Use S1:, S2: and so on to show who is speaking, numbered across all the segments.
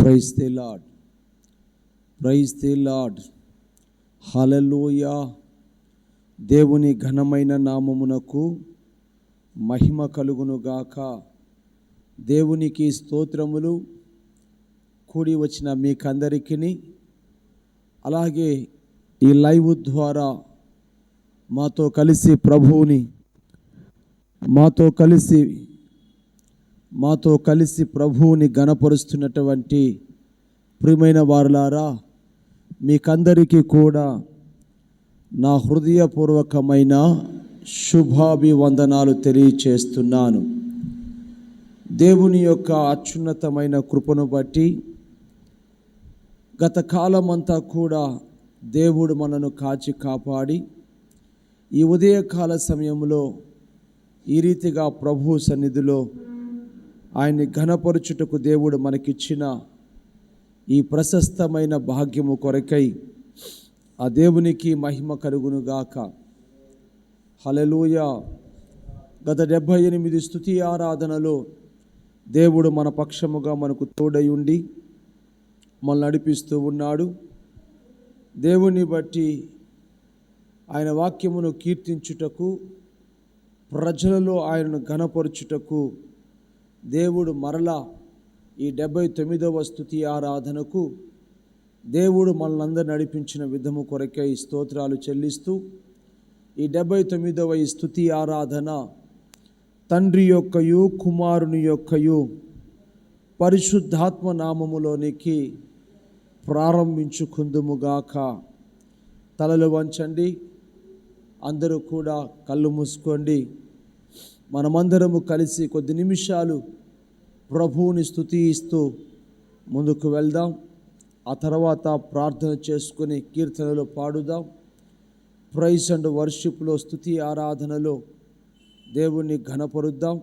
S1: Praise the Lord, praise the Lord. Hallelujah. దేవుని ఘనమైన నామమునకు మహిమ కలుగునుగాక. దేవునికి స్తోత్రములు. కూడి వచ్చిన మీకందరికీ, అలాగే ఈ లైవ్ ద్వారా మాతో కలిసి ప్రభువుని ఘనపరుస్తున్నటువంటి ప్రియమైన వారులారా, మీకందరికీ కూడా నా హృదయపూర్వకమైన శుభాభివందనాలు తెలియచేస్తున్నాను. దేవుని యొక్క అత్యున్నతమైన కృపను బట్టి గత కాలమంతా కూడా దేవుడు మనను కాచి కాపాడి ఈ ఉదయకాల సమయంలో ఈ రీతిగా ప్రభు సన్నిధిలో ఆయన్ని ఘనపరచుటకు దేవుడు మనకిచ్చిన ఈ ప్రశస్తమైన భాగ్యము కొరకై ఆ దేవునికి మహిమ కలుగునుగాక. హల్లెలూయా. గత 78 స్తుతి ఆరాధనలో దేవుడు మన పక్షముగా మనకు తోడై ఉండి మనల్ని నడిపిస్తూ ఉన్నాడు. దేవుని బట్టి ఆయన వాక్యమును కీర్తించుటకు, ప్రజలలో ఆయనను ఘనపరచుటకు దేవుడు మరలా ఈ 79వ స్తుతి ఆరాధనకు దేవుడు మనల్ని నడిపించిన విధము కొరకై స్తోత్రాలు చెల్లిస్తూ, ఈ 79వ ఈ స్తుతి ఆరాధన తండ్రి యొక్కయు కుమారుని యొక్కయు పరిశుద్ధాత్మ నామములోనికి ప్రారంభించుకుందుముగాక. తలలు వంచండి, అందరూ కూడా కళ్ళు మూసుకోండి. మనమందరము కలిసి కొద్ది నిమిషాలు ప్రభువుని స్తుతిస్తూ ముందుకు వెళ్దాం. ఆ తర్వాత ప్రార్థన చేసుకుని కీర్తనలు పాడుదాం. ప్రైజ్ అండ్ వర్షిప్లో, స్తుతి ఆరాధనలో దేవుణ్ణి ఘనపరుద్దాం.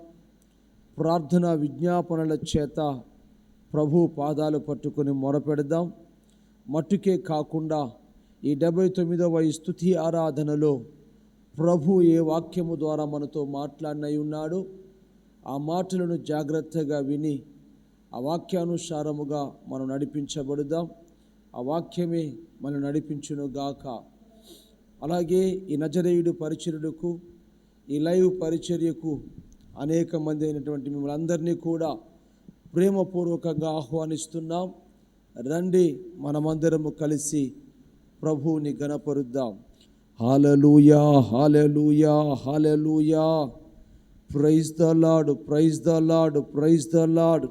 S1: ప్రార్థన విజ్ఞాపనల చేత ప్రభు పాదాలు పట్టుకొని మొరపెడదాం. మట్టుకే కాకుండా ఈ 79వ ఈ స్తుతి ఆరాధనలో ప్రభు ఏ వాక్యము ద్వారా మనతో మాట్లాడినై ఉన్నాడో ఆ మాటలను జాగ్రత్తగా విని ఆ వాక్యానుసారముగా మనం నడిపించబడుదాం. ఆ వాక్యమే మనం నడిపించునుగాక. అలాగే ఈ నజరేయుడు పరిచర్యకు, ఈ లైవ్ పరిచర్యకు అనేక మంది అయినటువంటి మిమ్మల్ని అందరినీ కూడా ప్రేమపూర్వకంగా ఆహ్వానిస్తున్నాం. రండి, మనమందరము కలిసి ప్రభువుని ఘనపరుద్దాం. Hallelujah, hallelujah, hallelujah. Praise the lord, praise the lord, praise the lord.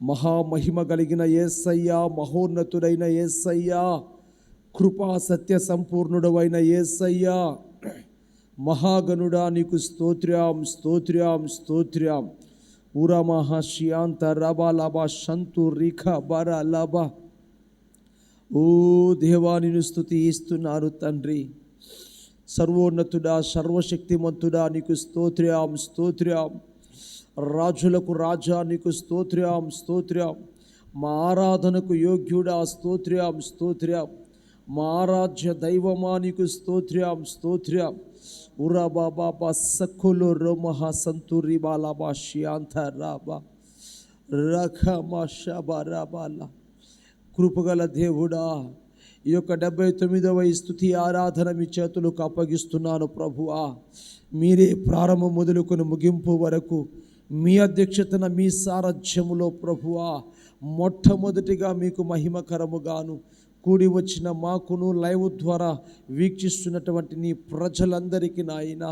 S1: మహామహిమ కలిగిన యేసయ్యా, మహోన్నతుడైన యేసయ్యా, కృపా సత్య సంపూర్ణుడైన యేసయ్యా, మహాగణుడా నీకు స్తోత్ర్యం, స్తోత్ర్యం, స్తోత్ర్యం. ఉరమహశ్యాంత రబలబ శంతు రిఖ బర లబ. ఓ దేవా, నిన్ను స్తుతిస్తున్నాను తండ్రి. సర్వోన్నతుడా, సర్వశక్తిమంతుడా నీకు స్తోత్ర్యం, స్తోత్ర్యం. రాజులకు రాజా నీకు స్తోత్ర్యం, స్తోత్ర్యం. మా ఆరాధనకు యోగ్యుడా స్తోత్ర్యం, స్తోత్ర్యం. మా ఆరాధ్య దైవమా నీకు స్తోత్ర్యం, స్తోత్ర్యం. ఉరా బాబా సక్కులు రోమహ సంతురి బాలాబా శ్యాంత రాబా రఖమా షబరాబాల. కృపగల దేవుడా, ఈ యొక్క 79వ ఈ స్తుతి ఆరాధన మీ చేతులకు అప్పగిస్తున్నాను ప్రభువా. మీరే ప్రారంభం మొదలుకొని ముగింపు వరకు మీ అధ్యక్షతన, మీ సారథ్యములో ప్రభువా, మొట్టమొదటిగా మీకు మహిమకరముగాను కూడి వచ్చిన మాకును, లైవ్ ద్వారా వీక్షిస్తున్నటువంటి నీ ప్రజలందరికీ నాయన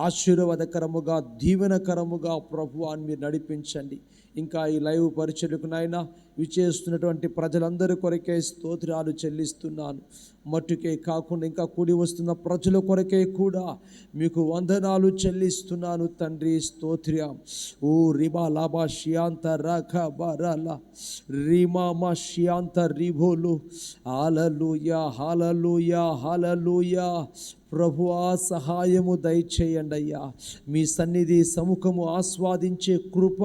S1: ఆశీర్వాదకరముగా, దీవెనకరముగా ప్రభువా మీరు నడిపించండి. ఇంకా ఈ లైవ్ పరిచర్యకు నాయన విచేస్తున్నటువంటి ప్రజలందరి కొరకే స్తోత్రాలు చెల్లిస్తున్నాను. మట్టుకే కాకుండా ఇంకా కూడి వస్తున్న ప్రజల కొరకే కూడా మీకు వందనాలు చెల్లిస్తున్నాను తండ్రి, స్తోత్ర్యం. ఓ రిబా లాబా షియాంత రఖ బరల రిమామా షియాంత రిభోలు. హల్లెలూయా, హల్లెలూయా, హల్లెలూయా. ప్రభువా, సహాయము దయచేయండి అయ్యా. మీ సన్నిధి సముఖము ఆస్వాదించే కృప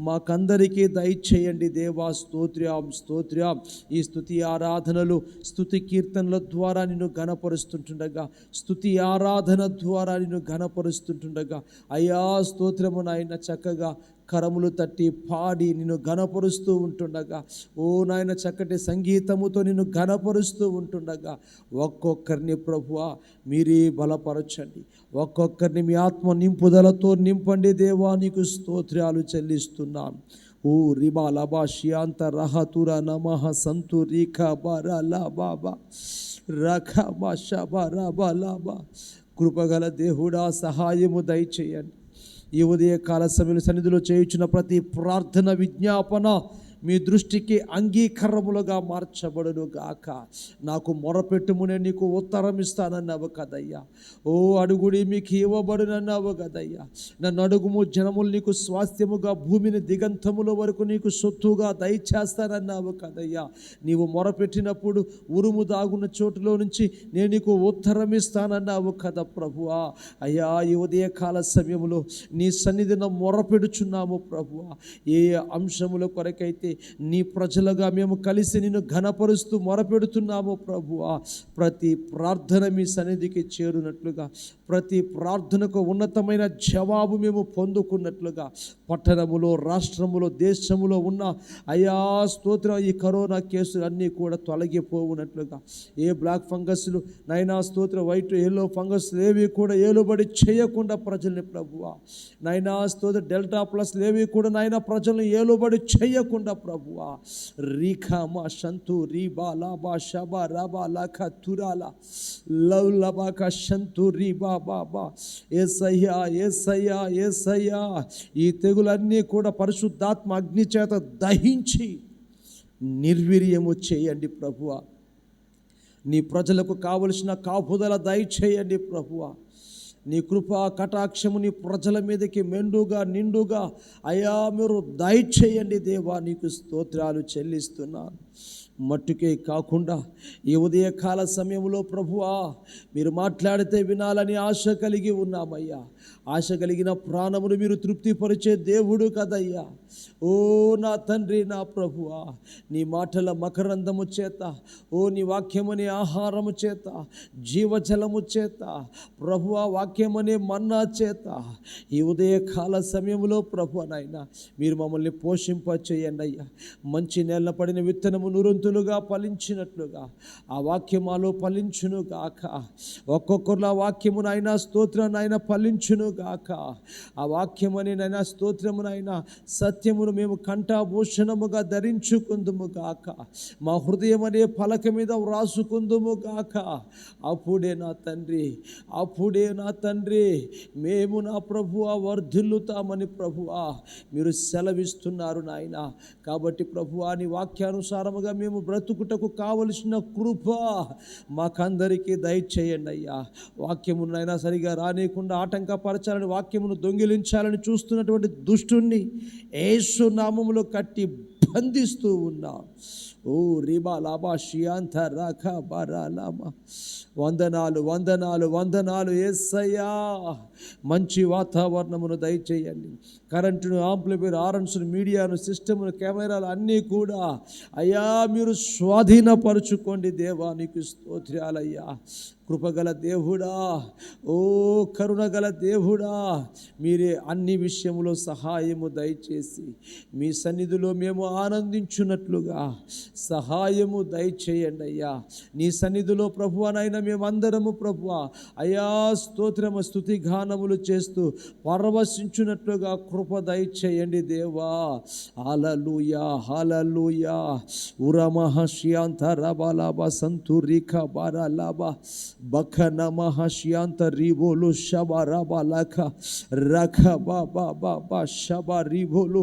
S1: మాకందరికీ దయచేయండి దేవా. స్తోత్ర్యం, స్తోత్ర్యం. ఈ స్తుతి ఆరాధనలు, స్తుతి కీర్తనల ద్వారా నిన్ను ఘనపరుస్తుంటుండగా, స్తుతి ఆరాధన ద్వారా నిన్ను ఘనపరుస్తుంటుండగా అయ్యా స్తోత్రము నాయన, చక్కగా కరములు తట్టి పాడి నిన్ను ఘనపరుస్తూ ఉంటుండగా, ఓ నాయన చక్కటి సంగీతముతో నిన్ను ఘనపరుస్తూ ఉంటుండగా ఒక్కొక్కరిని ప్రభువా మీరే బలపరచండి, ఒక్కొక్కరిని మీ ఆత్మ నింపుదలతో నింపండి దేవా. నీకు స్తోత్రాలు చెల్లిస్తున్నాను. ఓ రిబా లబా షియాంత రహతుర నమః సంతు రీఖా బరా లాబా రఖా బా షబా రబా లాబా. కృపగల దేవుడా సహాయము దయచేయండి. ఈ ఉదయ కాల సమయంలో సన్నిధిలో చేయుచున్న ప్రతి ప్రార్థన విజ్ఞాపన మీ దృష్టికి అంగీకారములుగా మార్చబడును గాక. నాకు మొరపెట్టుమునే నీకు ఉత్తరం ఇస్తానన్నావు కదయ్యా. ఓ అడుగుడి మీకు ఇవ్వబడునన్నావు కదయ్యా. నన్ను అడుగుము జనములు నీకు స్వాస్థ్యముగా, భూమిని దిగంతముల వరకు నీకు సొత్తుగా దయచేస్తానన్నావు కదయ్యా. నీవు మొరపెట్టినప్పుడు ఉరుము దాగున్న చోటులో నుంచి నేను నీకు ఉత్తరం ఇస్తానన్నావు కదా ప్రభువా. అయ్యా, ఈ ఉదయకాల సమయంలో నీ సన్నిధిన మొరపెడుచున్నాము ప్రభువా. ఏ అంశముల కొరకైతే నీ ప్రజలుగా మేము కలిసి నిన్ను ఘనపరుస్తూ మొరపెడుతున్నాము ప్రభువా. ప్రతి ప్రార్థన మీ సన్నిధికి చేరునట్లుగా, ప్రతి ప్రార్థనకు ఉన్నతమైన జవాబు మేము పొందుకున్నట్లుగా, పట్టణములో, రాష్ట్రములో, దేశములో ఉన్న అయా స్తోత్రం ఈ కరోనా కేసులు అన్నీ కూడా తొలగిపోవునట్లుగా, ఏ బ్లాక్ ఫంగస్లు నైనా స్తోత్రం వైట్ ఎల్లో ఫంగస్లు ఏవి కూడా ఏలుబడి చేయకుండా ప్రజల్ని ప్రభువా నైనా స్తోత్ర డెల్టా ప్లస్ ఏవి కూడా నైనా ప్రజలను ఏలుబడి చేయకుండా ప్రభువా. రీఖామా సంతు రీబా లాబా షబా రబా లఖ తురాలా లవ్ లబాక సంతు రీబా బాబా. యేసయ్యా యేసయ్యా యేసయ్యా, ఈ తెగులన్నీ కూడా పరిశుద్ధాత్మ అగ్ని చేత దహించి నిర్వీర్యము చేయండి ప్రభువా. నీ ప్రజలకు కావలసిన కాపుదల దయచేయండి ప్రభువా. నీ కృపా కటాక్షము నీ ప్రజల మీదకి మెండుగా నిండుగా అయా మీరు దయచేయండి దేవా. నీకు స్తోత్రాలు చెల్లిస్తున్నాను. మట్టుకే కాకుండా ఈ ఉదయకాల సమయంలో ప్రభువా మీరు మాట్లాడితే వినాలని ఆశ కలిగి ఉన్నామయ్యా. ఆశ కలిగిన ప్రాణమును మీరు తృప్తిపరిచే దేవుడు కదయ్యా. ఓ నా తండ్రి, నా ప్రభువా, నీ మాటల మకరందము చేత, ఓ నీ వాక్యమనే ఆహారము చేత, జీవజలము చేత ప్రభువా, వాక్యమనే మన్నా చేత ఈ ఉదయకాల సమయంలో ప్రభువా నాయనా మీరు మమ్మల్ని పోషింప చేయండి అయ్యా. మంచి నేల పడిన విత్తనము నురంతులుగా ఫలించినట్లుగా ఆ వాక్యమాలో ఫలించును గాక. ఒక్కొక్కరు ఆ వాక్యము నాయనా స్తోత్రం నాయన ఫలించును గాక. ఆ వాక్యమని నైనా స్తోత్రము నాయనా సత్యమును మేము కంఠభూషణముగా ధరించుకుందుము గాక. మా హృదయం అనే పలక మీద వ్రాసుకుందుము గాక. అప్పుడే నా తండ్రి, అప్పుడే నా తండ్రి మేము నా ప్రభువా వర్ధిల్లుతామని ప్రభువా మీరు సెలవిస్తున్నారు నాయన. కాబట్టి ప్రభువా నీ వాక్యానుసారముగా మేము బ్రతుకుటకు కావలసిన కృప మాకందరికీ దయచేయండి అయ్యా. వాక్యమునైనా సరిగా రానియకుండా ఆటంకపరచాలని, వాక్యమును దొంగిలించాలని చూస్తున్నటువంటి దుష్టుణ్ణి యేసు నామములో కట్టి బంధిస్తూ ఉన్నా. ఓ రిబా లాబా షియాంత రాఖా బరా లామా. వందనాలు వందనాలు వందనాలు యేసయ్యా. మంచి వాతావరణమును దయచేయండి. కరెంటును, ఆంప్లిఫైర్, ఆర్ఎన్స్ను, మీడియాను, సిస్టమ్ను, కెమెరాలు అన్నీ కూడా అయ్యా మీరు స్వాధీనపరుచుకోండి దేవా. నీకు స్తోత్రాలయ్యా. కృపగల దేవుడా, ఓ కరుణగల దేవుడా, మీరే అన్ని విషయములో సహాయము దయచేసి మీ సన్నిధిలో మేము ఆనందించున్నట్లుగా సహాయము దయచేయండి అయ్యా. నీ సన్నిధిలో ప్రభువనైనా మేమందరము ప్రభువా అయ్యా స్తోత్రము స్తుతి గానములు చేస్తూ పరవశించున్నట్లుగా కృప దయచేయండి దేవా. హల్లెలూయా హల్లెలూయా. ఉరమహశ్యాంత రబలాబ సంతు రీఖ బారాలాబ బఖన మహశ్యాంత రిబోలు షబా రబలఖ రఖ బాబా బాబా షబా రిబోలు.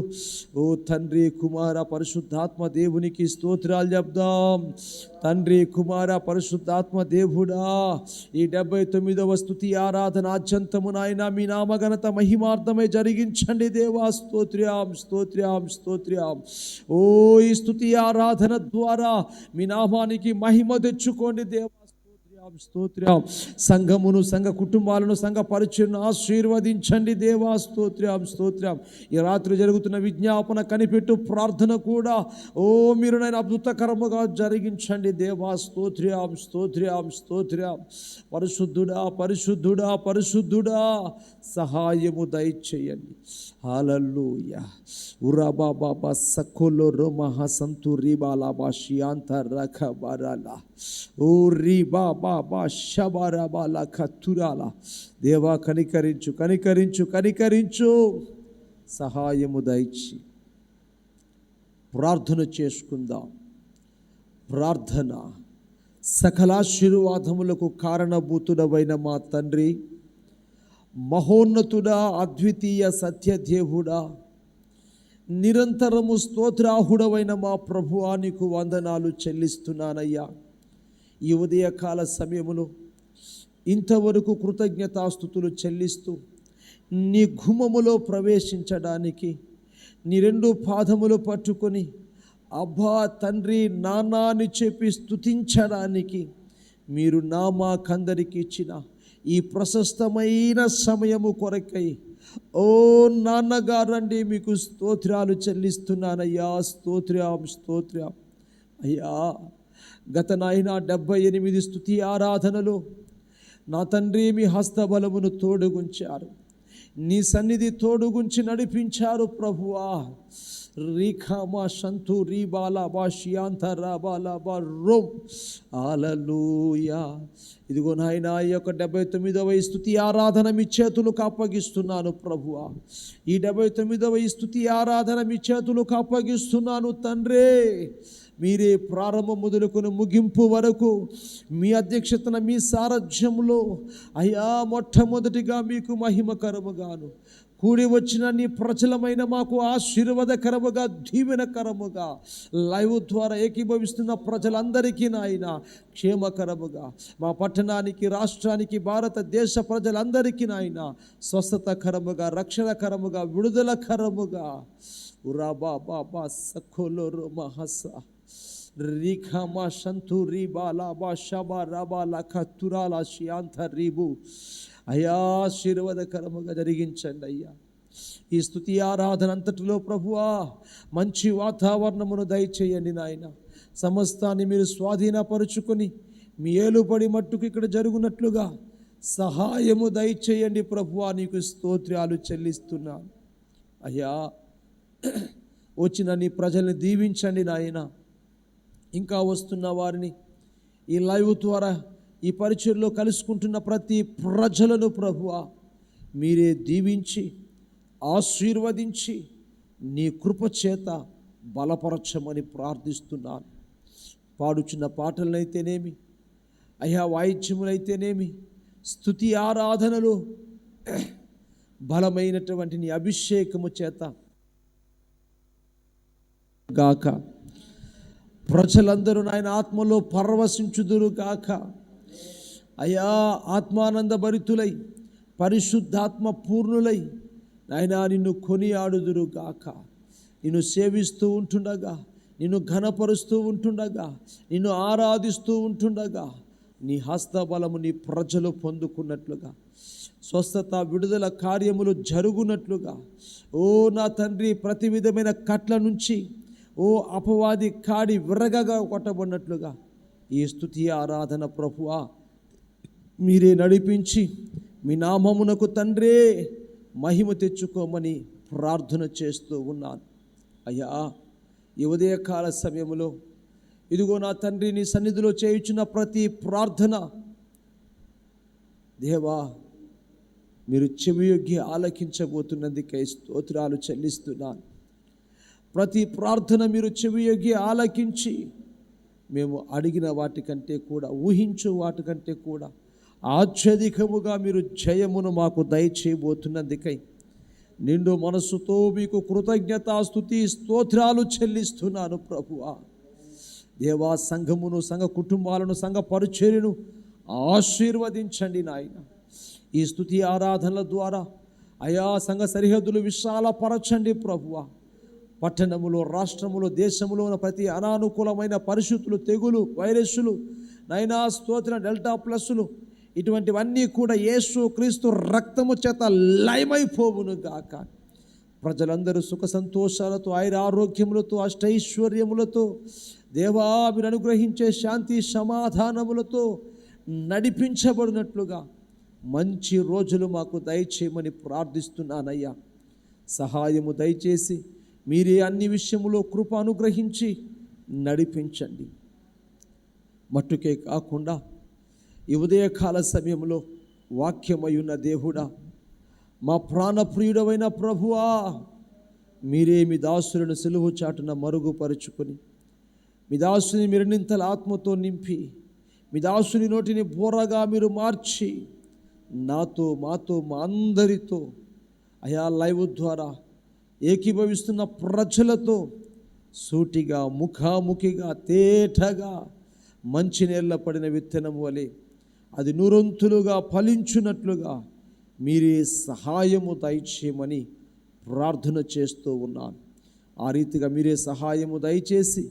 S1: ఓ తండ్రి, కుమార, పరిశుద్ధాత్మ దేవునికి స్తోత్రాలు చెప్దాం. తండ్రి, కుమార, పరిశుద్ధాత్మ దేవుడా, ఈ 79వ స్తుతి ఆరాధన ఆద్యంతము నాయన మీ నామఘనత మహిమార్థమై జరిగించండి దేవా. స్తోత్ర్యాం స్తోత్ర్యాం స్తోత్ర్యాం. ఓ ఈ స్తుతి ఆరాధన ద్వారా మీ నామానికి మహిమ తెచ్చుకోండి దేవా. స్తోత్రం. సంఘమును, సంఘ కుటుంబాలను, సంఘ పరిచయను ఆశీర్వదించండి దేవా. స్తోత్రం స్తోత్రం. ఈ రాత్రి జరుగుతున్న విజ్ఞాపన, కనిపెట్టు ప్రార్థన కూడా మీరు నేను అద్భుతకరముగా జరిగించండి దేవా. స్తోత్రం స్తోత్రం స్తోత్రం. పరిశుద్ధుడా పరిశుద్ధుడా పరిశుద్ధుడా సహాయము దయచేయండి. హల్లెలూయా. ఉరాబా బాబా సకోలో రోమహ సంతు రీబాలా బాషియాంత రఖబరాలా ఓ రీబా బాబా షబరాబాలా ఖతురాలా. దేవా కనికరించు కనికరించు కనికరించు. సహాయము దయచి ప్రార్థన చేసుకుందాం. ప్రార్థన. సకలాశీర్వాదములకు కారణభూతుడవైన మా తండ్రి, మహోన్నతుడా, అద్వితీయ సత్యదేవుడా, నిరంతరము స్తోత్రాహుడవైన మా ప్రభువా, నీకు వందనాలు చెల్లిస్తున్నానయ్యా. ఈ ఉదయకాల సమయములో ఇంతవరకు కృతజ్ఞతాస్తుతులు చెల్లిస్తూ నీ గుమ్మములో ప్రవేశించడానికి, నీ రెండు పాదములు పట్టుకొని అబ్బా తండ్రి నానా అని చెప్పి స్తుతించడానికి మీరు మాకందరికి ఇచ్చిన ఈ ప్రశస్తమైన సమయము కొరకై ఓ నాన్నగారండి మీకు స్తోత్రాలు చెల్లిస్తున్నానయ్యా. స్తోత్రం స్తోత్రం అయ్యా. గత 78 స్తుతి ఆరాధనలో నా తండ్రి మీ హస్తబలమును తోడుగుంచారు, నీ సన్నిధి తోడుగుంచి నడిపించారు ప్రభువా. రీఖామా సంతు రీబాలా బాషియాంత రాబాలా బా రోమ్. హల్లెలూయా. ఇదిగో నాయన, ఈ యొక్క 79వ స్తుతి ఆరాధన మీ చేతులకు అప్పగిస్తున్నాను ప్రభువా. ఈ 79వ స్తుతి ఆరాధన మీ చేతులకు అప్పగిస్తున్నాను తండ్రి. మీరే ప్రారంభం మొదలుకొని ముగింపు వరకు మీ అధ్యక్షతన, మీ సారథ్యంలో అయ్యా మొట్టమొదటిగా మీకు మహిమకరముగాను, కూడి వచ్చిన నీ ప్రజలమైన మాకు ఆశీర్వాదకరముగా, దీవెనకరముగా, లైవ్ ద్వారా ఏకీభవిస్తున్న ప్రజలందరికీ నాయన క్షేమకరముగా, మా పట్టణానికి, రాష్ట్రానికి, భారతదేశ ప్రజలందరికీ నాయన స్వస్థతకరముగా, రక్షణకరముగా, విడుదలకరముగా. ఉరాబా బాబా సఖోలో మహస రీఖామా సంతు రీబాలా బా షబా రాబాలా ఖతురాలా షియాంత రీబు. అయ్యా ఆశీర్వాదకరముగా జరిగించండి అయ్యా. ఈ స్తుతి ఆరాధన అంతటిలో ప్రభువా మంచి వాతావరణమును దయచేయండి నాయన. సమస్తాన్ని మీరు స్వాధీనపరుచుకొని మీ ఏలుబడి మట్టుకు ఇక్కడ జరుగునట్లుగా సహాయము దయచేయండి ప్రభువా. నీకు స్తోత్రాలు చెల్లిస్తున్నాను అయ్యా. వచ్చిన నీ ప్రజల్ని దీవించండి నాయన. ఇంకా వస్తున్న వారిని, ఈ లైవ్ ద్వారా ఈ పరిచర్లో కలుసుకుంటున్న ప్రతి ప్రజలను ప్రభువా మీరే దీవించి ఆశీర్వదించి నీ కృప చేత బలపరచమని ప్రార్థిస్తున్నాను. పాడుచున్న పాటలనైతేనేమి అయ్యా, వాయిద్యములైతేనేమి, స్తుతి ఆరాధనలు బలమైనటువంటి నీ అభిషేకము చేత గాక. ప్రజలందరూ నాయన ఆత్మలో పరవశించుదురు గాక. అయా ఆత్మానంద భరితులై, పరిశుద్ధాత్మ పూర్ణులై నాయనా నిన్ను కొనియాడుదురు గాక. నిన్ను సేవిస్తూ ఉంటుండగా, నిన్ను ఘనపరుస్తూ ఉంటుండగా, నిన్ను ఆరాధిస్తూ ఉంటుండగా నీ హస్తబలము నీ ప్రజలు పొందుకున్నట్లుగా, స్వస్థత విడుదల కార్యములు జరుగునట్లుగా, ఓ నా తండ్రి ప్రతి విధమైన కట్ల నుంచి ఓ అపవాది కాడి విరగగా కొట్టబడినట్లుగా ఈ స్తుతి ఆరాధన ప్రభువా మీరే నడిపించి మీ నామమునకు తండ్రే మహిమ తెచ్చుకోమని ప్రార్థన చేస్తూ ఉన్నాను అయ్యా. ఈ ఉదయకాల సమయంలో ఇదిగో నా తండ్రి నీ సన్నిధిలో చేయుచున్న ప్రతి ప్రార్థన దేవా మీరు చెవియొగ్గి ఆలకించబోతున్నందుకై స్తోత్రాలు చెల్లిస్తున్నాను. ప్రతి ప్రార్థన మీరు చెవియొగ్గి ఆలకించి మేము అడిగిన వాటికంటే కూడా, ఊహించు వాటికంటే కూడా అత్యధికముగా మీరు జయమును మాకు దయచేయబోతున్నందుకై నిండు మనస్సుతో మీకు కృతజ్ఞతాస్తుతి స్తోత్రాలు చెల్లిస్తున్నాను ప్రభువా. దేవా సంఘమును, సంఘ కుటుంబాలను, సంఘ పరిచర్యను ఆశీర్వదించండి నాయన. ఈ స్తుతి ఆరాధనల ద్వారా అయా సంఘ సరిహద్దులు విశాలపరచండి ప్రభువా. పట్టణములో, రాష్ట్రములో, దేశములో ఉన్న ప్రతి అనానుకూలమైన పరిస్థితులు, తెగులు, వైరస్సులు నైనా స్తోత్రం. డెల్టా ప్లస్లు ఇటువంటివన్నీ కూడా యేసు క్రీస్తు రక్తము చేత లయమైపోవును గాక. ప్రజలందరూ సుఖ సంతోషాలతో, ఆరోగ్యములతో, అష్టైశ్వర్యములతో, దేవా మీరు అనుగ్రహించే శాంతి సమాధానములతో నడిపించబడినట్లుగా మంచి రోజులు మాకు దయచేయమని ప్రార్థిస్తున్నానయ్యా. సహాయము దయచేసి మీరే అన్ని విషయములో కృప అనుగ్రహించి నడిపించండి. మట్టుకే కాకుండా ఈ ఉదయకాల సమయంలో వాక్యమయున్న దేవుడా, మా ప్రాణప్రియుడమైన ప్రభువా, మీరే మీ దాసులను సిలువ చాటున మరుగుపరుచుకొని మీ దాసుని మిరణింతల ఆత్మతో నింపి మీ దాసుని నోటిని బోరగా మీరు మార్చి నాతో, మాతో, మా అందరితో అయా లైవ్ ద్వారా ఏకీభవిస్తున్న ప్రజలతో సూటిగా, ముఖాముఖిగా, తేటగా మంచినీళ్ళ పడిన విత్తనం వలె అది నూరొంతులుగా ఫలించున్నట్లుగా మీరే సహాయము దయచేయమని ప్రార్థన చేస్తూ ఉన్నాను. ఆ రీతిగా మీరే సహాయము దయచేసి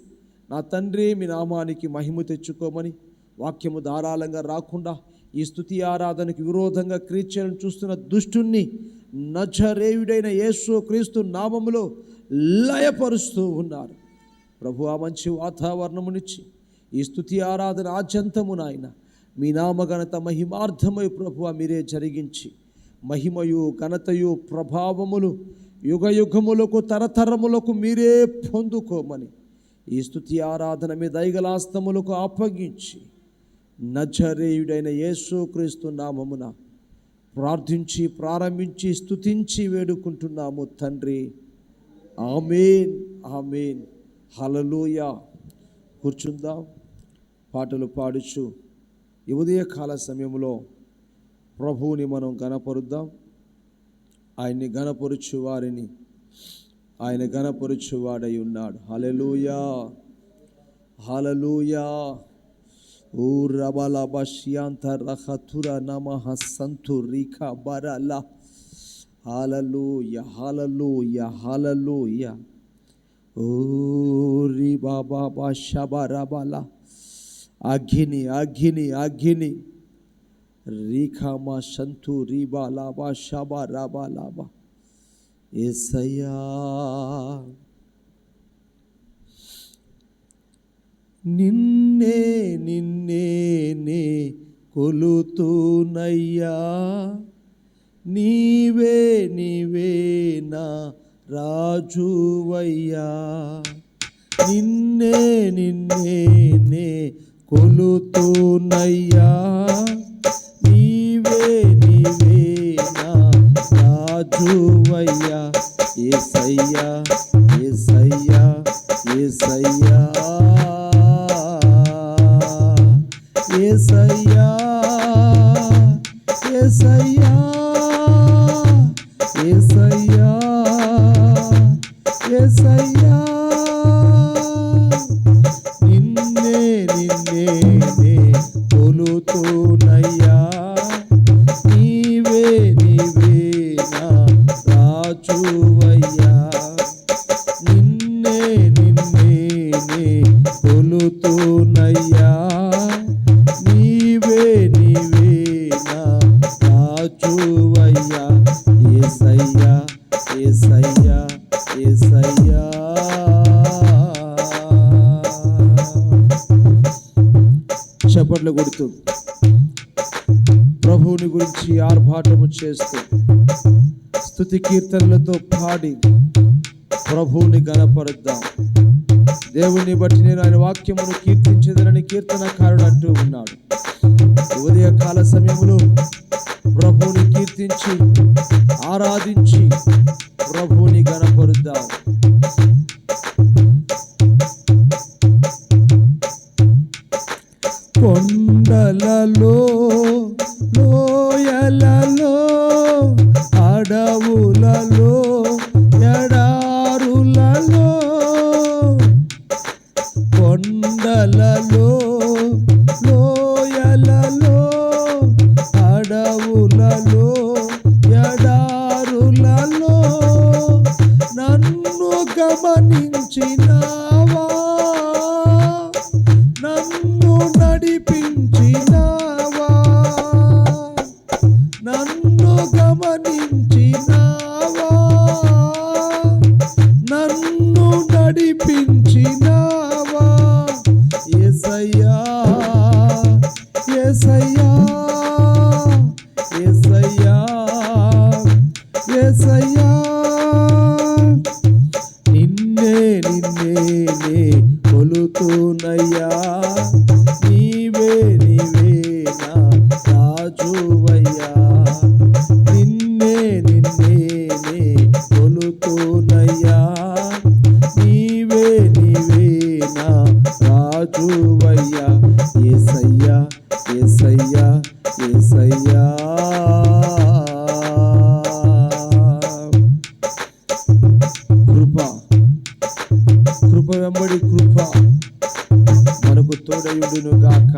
S1: నా తండ్రి మీ నామానికి మహిమ తెచ్చుకోమని, వాక్యము ధారాళంగా రాకుండా ఈ స్తుతి ఆరాధనకు విరోధంగా క్రీస్తులను చూస్తున్న దుష్టుణ్ణి నజరేయుడైన యేసు క్రీస్తు నామములో లయపరుస్తూ ఉన్నారు. ప్రభు ఆ మంచి వాతావరణమునిచ్చి ఈ స్తుతి ఆరాధన ఆద్యంతము నాయన మీ నామఘనత మహిమార్థమై ప్రభువా మీరే జరిగించి మహిమయు, ఘనతయు, ప్రభావములు యుగయుగములకు, తరతరములకు మీరే పొందుకోమని ఈ స్తుతి ఆరాధన మీ దయగలాస్తములకు అప్పగించి నజరేయుడైన యేసు క్రీస్తు నామమున ప్రార్థించి, ప్రారంభించి, స్తుతించి వేడుకుంటున్నాము తండ్రి. ఆమేన్, ఆమేన్, హల్లెలూయా. కూర్చుందాం, పాటలు పాడుచు ఈ ఉదయకాల సమయంలో ప్రభువుని మనం గణపరుద్దాం. ఆయన్ని గణపరుచు వారిని ఆయన గణపరుచువాడై ఉన్నాడు. హల్లెలూయా, హల్లెలూయా. ఓ రబల బష్యాంత రహతుర నమః సంతు రిఖ బరల. హల్లెలూయా, హల్లెలూయా, హల్లెలూయా. ఓ రి బాబా బషబరబల. అగ్ని, అగ్ని, అగ్ని. రిఖమ సంతు రిబాలాబా షబరబలాబా. యేసయ్యా నిన్నే నిన్నే నే కొలుతునయ్యా, నీవే నీవే నా రాజువయ్యా. నిన్నే నిన్నే నే కొలుతునయ్యా, నీవే నీవే నా రాజువయ్యా. యేసయ్యా, యేసయ్యా, యేసయ్యా, యేసయ్యా, యేసయ్యా, యేసయ్యా, యేసయ్యా. నిన్నే నిన్నే నే కొలుతునయ్యా, నీవే నీవే నా రాజువయ్యా. నిన్నే నిన్నే నే కొలుతునయ్యా, నీవే నీవే నా రాజువయ్యా. యేసయ్యా, యేసయ్యా, యేసయ్యా. చప్పట్లు కొడుతూ ప్రభువుని గురించి ఆర్భాటము చేస్తూ స్తుతి కీర్తనలతో పాడి ప్రభువుని గణపరుద్దాం. దేవుని బట్టి నేను ఆయన వాక్యమును కీర్తించేదనని కీర్తనకారుడు అంటూ ఉన్నాడు. ఉదయకాల సమయంలో ప్రభువుని కీర్తించి, ఆరాధించి ప్రభువుని గణపరుద్దాం. కొండలలో, లోయలలో, అడవులలో, ఎడారులలో, కొండలలో, లోయలలో, అడవులలో, ఎడారులలో నన్ను గమనించినావా, నన్ను నడిపించినావా, నన్ను గమనించినావా, నన్ను నడిపించినావా. యేసయ్యా యేసయ్యా యేసయ్యా యేసయ్యా, నిన్నే నిన్నే కొలుతున్నయ్యా, నీవే నీవే నా రాజువయ్యా. నిన్నే నిన్నే కొలుతున్నయ్యా, నీవే నీవే నా రాజువయ్యా. యేసయ్యా యేసయ్యా యేసయ్యా, కృప వెంబడి కృప మనకు తోడయుండును గాక.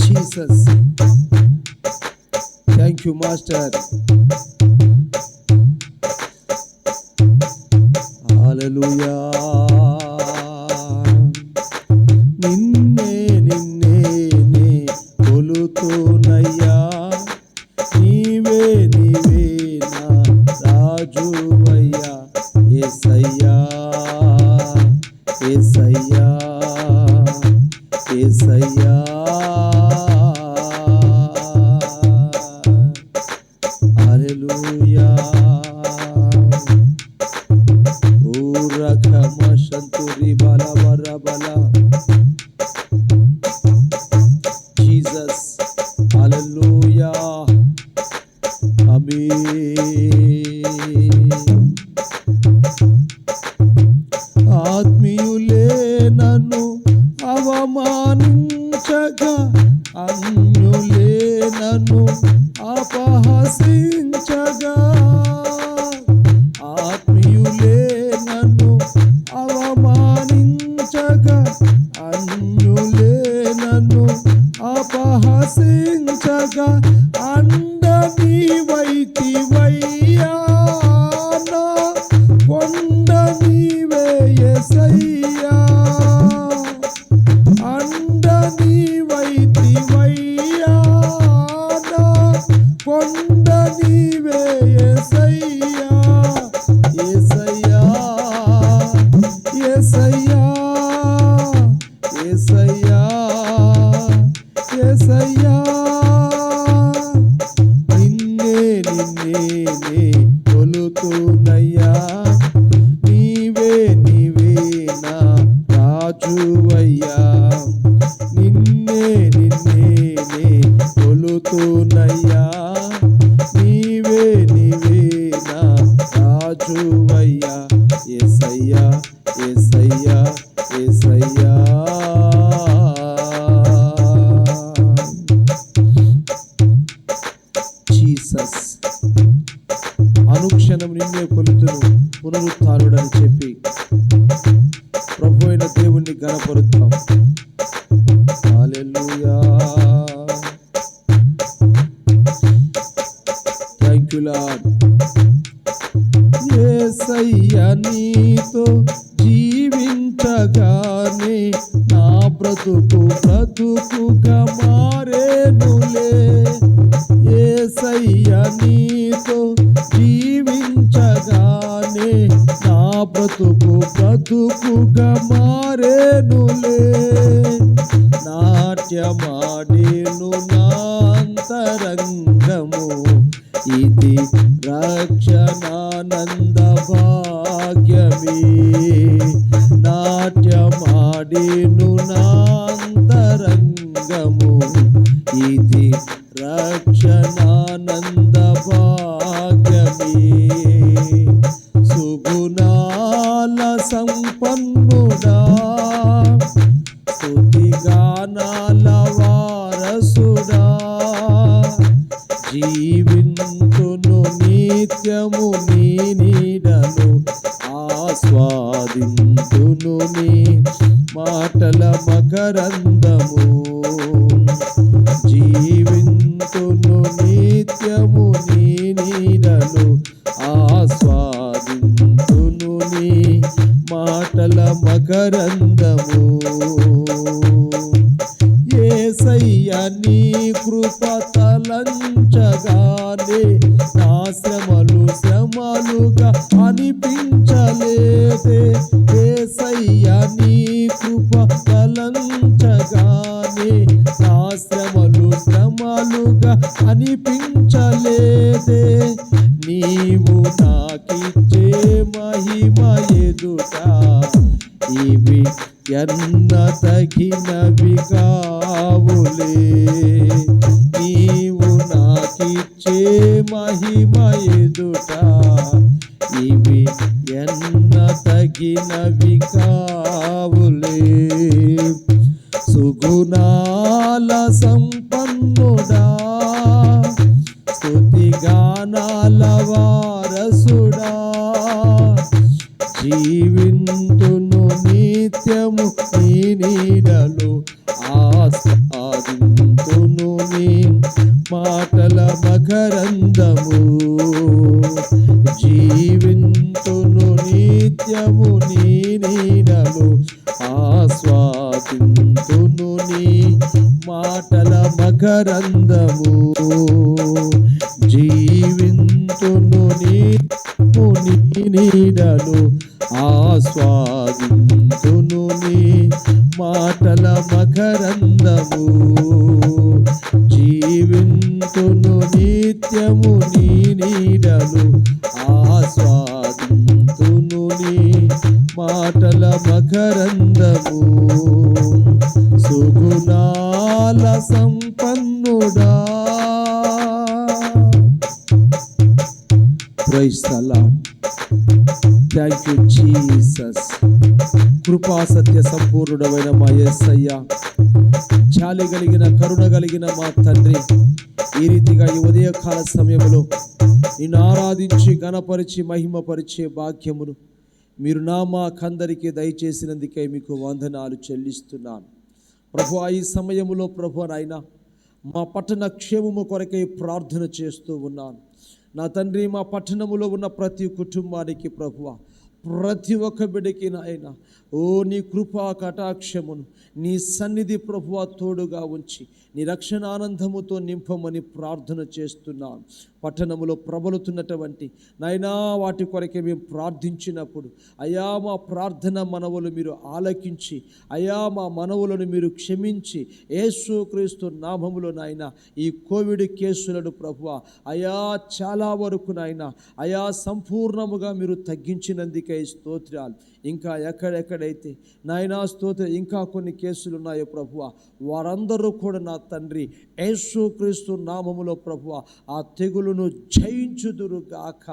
S1: Jesus, thank you master. Hallelujah. నిన్నే నిన్నే కొలుతున్నయ్యా, నీవే నీవే నా రాజువయ్యా. యేసయ్యా యేసయ్యా యేసయ్యా, హల్లెలూయా. ఓ రకమ సంతురి బల బర బల. జీసస్, హల్లెలూయా. ఆమేన్. ఆత్మీయులే నన్ను అవమానించగా, అన్యులే నన్ను అపహసించగా, ఆత్మీయులే నన్ను అవమానించగా, అన్యులే నన్ను అపహసించగా, అండ నీవైతివయ్యా, నా కొండ నీవే యేసయ్యా. అండ నీవైతివయ్యా, నా కొండ నీవే యేసయ్యా. యేసయ్యా యేసయ్యా యేసయ్యా యేసయ్యా, నిన్నే నిన్నే కొలుతున్నయ్యా, నీవే నీవే నా రాజువయ్యా. నిన్నే నిన్నే కొలుతున్నయ్యా, నీవే నీవే నా రాజువయ్యా. యేసయ్యా యేసయ్యా యేసయ్యా, జీసస్. అనుక్షణం నిన్నే కొలుతును పునరుత్థానుడని చెప్పి ప్రభు అయిన దేవుణ్ణి ఘనపరుద్దాం. హల్లెలూయా. Thank you lord. యేసయ్యా నీతో జీవించగానే నా బ్రతుకు బ్రతుకుగా మారేనులే. యేసయ్యా నీతో జీవించగానే నా బ్రతుకు బ్రతుకుగా మారేనులే. నాట్యమాడేను నా అంతరంగము, ఇది రక్షణానంద భాగ్యమే. నాట్యమాడేను నా అంతరంగము, ఇది రక్షణానంద భాగ్యమే. సుగుణాల సంపన్నుడా, స్తుతిగానాల వారసుడా, జీవింతును నిత్యము నీ నీడను, ఆస్వాదింతును నీ మాటల మకరందము. జీవింతును నిత్యము నిత్యము నీ నీడలు ఆస్వాదింతును నీ మాటల మకరందము. యేసయ్యా నీ కృప తలంచగానే నా శ్రమలుగా అనిపించలేదే. యేసయ్యా నీ కృప తలంచగానే నా శ్రమలుగా అనిపించలేదే. నీవు నాకిచ్చే మహిమ ఎదుట ఇవి ఎన్న తగినవి కావులే. నీవు నాకిచ్చే మహిమ ఎదుట ఇవి ఎన్న తగినవి కావులే. సుగుణాల సంపన్నుడా, స్తుతిగానాల వారసుడా, జీవింతును నిత్యము నీ నీడలు ఆస్వాదింతును నీ మాటల మకరందము. జీవింతును నిత్యము నీ నీడలు ఆస్వాదింతును నీ మాటల మకరందము. జీవింతును నీ నీడలు ఆస్వాదింతును నీ మాటల మకరందము. జీవింతును నిత్యము నీ నీడలు ఆస్వాదింతును నీ మాటల మకరందము. సుగుణాల సంపన్నుడా. Praise the lord. Thank you Jesus. కృపా సత్య సంపూర్ణుడమైన మా యేసయ్య, జాలి కలిగిన కరుణ కలిగిన మా తండ్రి, ఈ రీతిగా ఈ ఉదయకాల సమయంలో నిన్ను ఆరాధించి గణపరిచి మహిమపరిచే భాగ్యమును మీరు మాకందరికీ దయచేసినందుకై మీకు వందనాలు చెల్లిస్తున్నాను ప్రభువా. ఈ సమయంలో ప్రభువా నాయన మా పట్టణ క్షేమము కొరకై ప్రార్థన చేస్తూ ఉన్నాను నా తండ్రి. మా పట్టణములో ఉన్న ప్రతి కుటుంబానికి ప్రభువా, ప్రతి ఒక్క బిడ్డకి నాయన ఓ నీ కృపా కటాక్షమును నీ సన్నిధి ప్రభువా తోడుగా ఉంచి నీ రక్షణ ఆనందముతో నింపమని ప్రార్థన చేస్తున్నాను. పట్టణములో ప్రబలుతున్నటువంటి నాయనా వాటి కొరకే మేము ప్రార్థించినప్పుడు అయా మా ప్రార్థన మనవులు మీరు ఆలకించి అయా మా మనవులను మీరు క్షమించి యేసుక్రీస్తు నామములో నాయన ఈ కోవిడ్ కేసులను ప్రభువా అయా చాలా వరకు నాయన అయా సంపూర్ణముగా మీరు తగ్గించినందుకై స్తోత్రాలు. ఇంకా ఎక్కడెక్కడైతే నాయనా స్తోత్రం ఇంకా కొన్ని కేసులు ఉన్నాయో ప్రభువా, వారందరూ కూడా నా తండ్రి యేసుక్రీస్తు నామములో ప్రభువా ఆ తెగులును జయించుదురు గాక.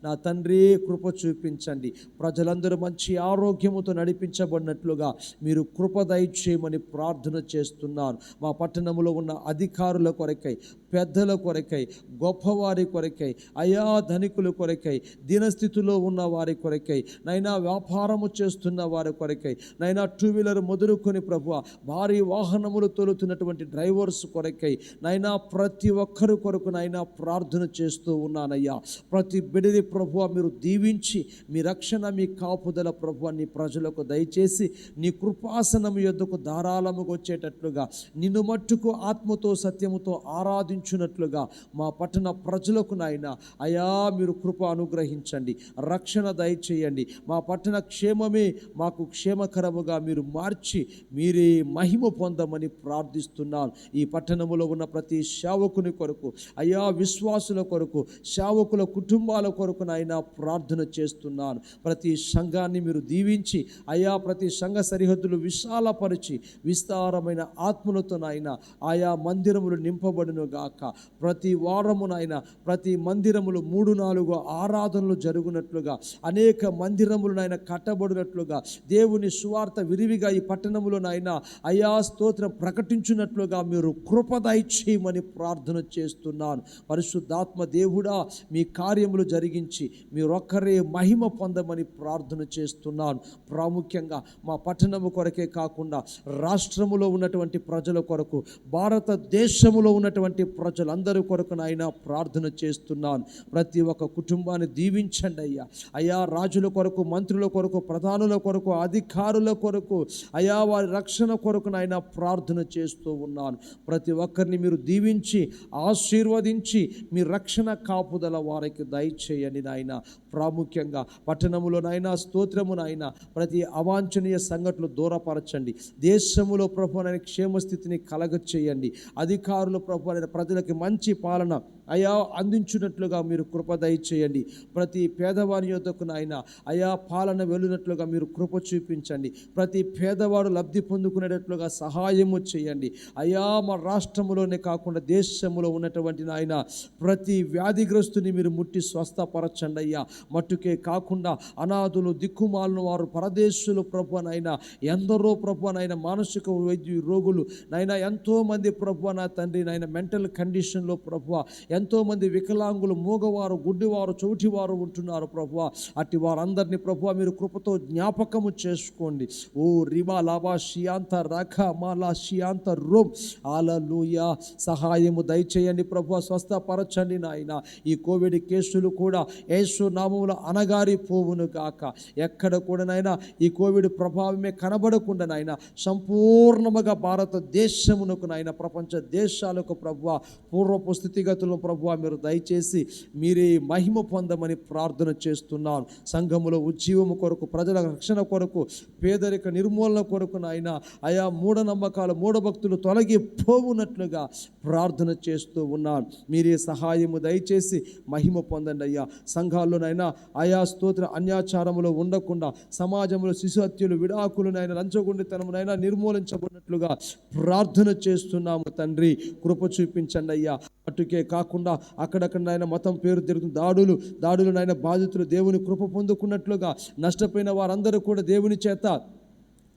S1: నా తండ్రి కృప చూపించండి. ప్రజలందరూ మంచి ఆరోగ్యముతో నడిపించబడినట్లుగా మీరు కృప దయచేయమని ప్రార్థన చేస్తున్నాను. మా పట్టణంలో ఉన్న అధికారుల కొరకై, పెద్దల కొరకై, గొప్పవారి కొరకై, అయా ధనికుల కొరకై, దీనస్థితిలో ఉన్న వారి కొరకై, నైనా వ్యాపారము చేస్తున్న వారి కొరకై, నైనా టూ వీలర్ మొదలుకొని ప్రభువా భారీ వాహనములు తోలుతున్నటువంటి డ్రైవర్స్ కొరకై, నైనా ప్రతి ఒక్కరి కొరకు నైనా ప్రార్థన చేస్తూ ఉన్నానయ్యా. ప్రతి బిడ్డని ప్రభువా మీరు దీవించి మీ రక్షణ మీ కాపుదల ప్రభువా నీ ప్రజలకు దయచేసి నీ కృపాసనం యొద్దకు ధారాళముగా వచ్చేటట్లుగా నిన్ను మట్టుకు ఆత్మతో సత్యముతో ఆరాధించున్నట్లుగా మా పట్టణ ప్రజలకు నాయన అయా మీరు కృప అనుగ్రహించండి, రక్షణ దయచేయండి. మా పట్టణ క్షేమమే మాకు క్షేమకరముగా మీరు మార్చి మీరే మహిమ పొందమని ప్రార్థిస్తున్నాను. ఈ పట్టణములో ఉన్న ప్రతి సేవకుని కొరకు అయా విశ్వాసుల కొరకు సేవకుల కుటుంబాల కొరకు నాయన ప్రార్థన చేస్తున్నాను. ప్రతి సంఘాన్ని మీరు దీవించి అయా ప్రతి సంఘ సరిహద్దులు విశాలపరిచి విస్తారమైన ఆత్మలతో నాయన ఆయా మందిరములు నింపబడును గాక. ప్రతి వారము నాయన ప్రతి మందిరములు 3-4 ఆరాధనలు జరుగునట్లుగా అనేక మందిరములు నాయన కట్టబడినట్లుగా, దేవుని సువార్త విరివిగా ఈ పట్టణములో నాయన అయా స్తోత్రం ప్రకటించున్నట్లుగా మీరు కృప దయచేయమని ప్రార్థన చేస్తున్నాను. పరిశుద్ధాత్మ దేవుడా, మీ కార్యములు జరిగించి మీరొక్కరే మహిమ పొందమని ప్రార్థన చేస్తున్నాను. ప్రాముఖ్యంగా మా పట్టణము కొరకే కాకుండా రాష్ట్రములో ఉన్నటువంటి ప్రజల కొరకు, భారతదేశములో ఉన్నటువంటి ప్రజలందరి కొరకు నాయన ప్రార్థన చేస్తున్నాను. ప్రతి ఒక్క కుటుంబాన్ని దీవించండి అయ్యా. అయా రాజుల కొరకు, మంత్రుల కొరకు, ప్రధానుల కొరకు, అధికారుల కొరకు, అయా వారి రక్షణ కొరకు నాయన ప్రార్థన చేస్తూ ఉన్నాను. ప్రతి ఒక్కరిని మీరు దీవించి ఆశీర్వదించి మీ రక్షణ కాపుదల వారికి దయచేయండి నాయన. ప్రాముఖ్యంగా పట్టణములో నాయన స్తోత్రము నాయన ప్రతి అవాంఛనీయ సంఘటనలు దూరపరచండి. దేశములో ప్రభు నాయన క్షేమస్థితిని కలగచేయండి. అధికారులు ప్రభు నాయన ప్రజలకి మంచి పాలన అయా అందించినట్లుగా మీరు కృప దయచేయండి. ప్రతి పేదవారి యొద్దకు నాయన అయా పాలన వెళ్ళినట్లుగా మీరు కృప చూపించండి. ప్రతి పేదవాడు లబ్ధి పొందుకునేటట్లుగా సహాయము చేయండి. అయా మా రాష్ట్రంలోనే కాకుండా దేశంలో ఉన్నటువంటి నాయన ప్రతి వ్యాధిగ్రస్తుని మీరు ముట్టి స్వస్థపరచండి అయ్యా. మట్టుకే కాకుండా అనాథులు, దిక్కుమాలను వారు, పరదేశులు ప్రభు నాయన ఎందరో ప్రభు నాయన మానసిక వైద్య రోగులు నాయన ఎంతోమంది ప్రభు నా తండ్రి నాయన మెంటల్ కండిషన్లో ప్రభు ఎంతోమంది వికలాంగులు, మూగవారు, గుడ్డివారు, చౌటివారు ఉంటున్నారు ప్రభు. అట్టి వారందరినీ ప్రభు మీరు కృపతో జ్ఞాపకము చేసుకోండి. ఓ రిమా లాభా షియాంత రఖ మాలా షియాంత రోమ్ హల్లెలూయా. సహాయము దయచేయండి ప్రభు, స్వస్థపరచండి నాయన. ఈ కోవిడ్ కేసులు కూడా యేసు నామములో అనగారిపోవును గాక. ఎక్కడ కూడా నాయన ఈ కోవిడ్ ప్రభావమే కనబడకుండా నాయన సంపూర్ణముగా భారతదేశమునకు నాయన ప్రపంచ దేశాలకు ప్రభు పూర్వపు స్థితిగతులను ప్రభు మీరు దయచేసి మీరే మహిమ పొందమని ప్రార్థన చేస్తున్నాను. సంఘములో ఉజ్జీవము కొరకు, ప్రజల రక్షణ కొరకు, పేదరిక నిర్మూలన కొరకు నాయన ఆయా మూఢనమ్మకాలు, మూఢభక్తులు తొలగిపోవునట్లుగా ప్రార్థన చేస్తూ ఉన్నాను. మీరే సహాయము దయచేసి మహిమ పొందండి అయ్యా. సంఘాల్లోనైనా ఆయా స్తోత్ర అన్యాచారములో ఉండకుండా, సమాజంలో శిశు హత్యలు, విడాకులునైనా, లంచగొండితనమునైనా నిర్మూలించబడినట్లుగా ప్రార్థన చేస్తున్నాము తండ్రి. కృప చూపించండి అయ్యా. అటుకే కాకుండా అక్కడక్కడైనా మతం పేరు తిరుగుతున్న దాడులనైనా బాధితులు దేవుని కృప పొందుకున్నట్లుగా, నష్టపోయిన వారందరూ కూడా దేవుని చేత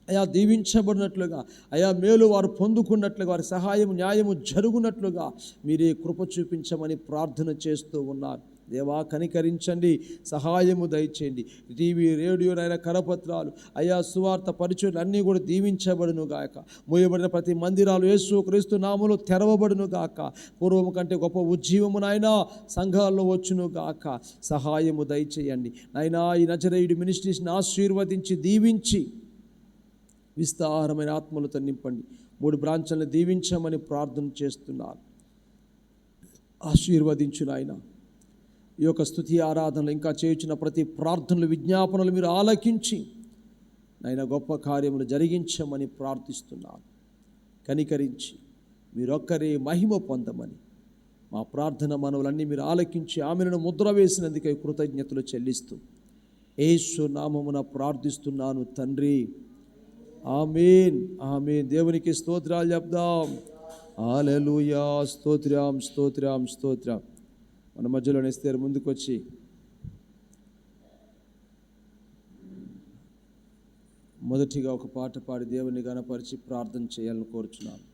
S1: అయా దీవించబడినట్లుగా, అయా మేలు వారు పొందుకున్నట్లుగా, వారి సహాయం న్యాయము జరుగునట్లుగా మీరే కృప చూపించమని ప్రార్థన చేస్తూ ఉన్నారు. దేవా కనికరించండి, సహాయము దయచేయండి. టీవీ, రేడియోనైనా, కరపత్రాలు, అయా సువార్త పరిచయాలు అన్నీ కూడా దీవించబడును గాక. మూయబడిన ప్రతి మందిరాలు యేసు క్రీస్తు నామములో తెరవబడును గాక. పూర్వము కంటే గొప్ప ఉజ్జీవమునైనా సంఘాల్లో వచ్చును గాక. సహాయము దయచేయండి నాయనా. ఈ నజరేయుడి మినిస్ట్రీస్ని ఆశీర్వదించి దీవించి విస్తారమైన ఆత్మలతో నింపండి. 3 బ్రాంచ్లను దీవించమని ప్రార్థన చేస్తున్నాను. ఆశీర్వదించు నాయన. ఈ యొక్క స్తుతి ఆరాధనలు ఇంకా చేయుచున్న ప్రతి ప్రార్థనలు, విజ్ఞాపనలు మీరు ఆలకించి నాయన గొప్ప కార్యములు జరిగించమని ప్రార్థిస్తున్నాను. కనికరించి మీరొక్కరే మహిమ పొందమని మా ప్రార్థన మనవులన్నీ మీరు ఆలకించి ఆమెను ముద్ర వేసినందుకే కృతజ్ఞతలు చెల్లిస్తూ యేసు నామమున ప్రార్థిస్తున్నాను తండ్రి. ఆమేన్, ఆమేన్. దేవునికి స్తోత్రాలు చెప్దాం. హల్లెలూయా. స్తోత్రం, స్తోత్రం, స్తోత్రం. మన మధ్యలో ఎస్తేరు ముందుకు వచ్చి మొదటిగా ఒక పాట పాడి దేవుని గణపరిచి ప్రార్థన చేయాలని కోరుచున్నాను.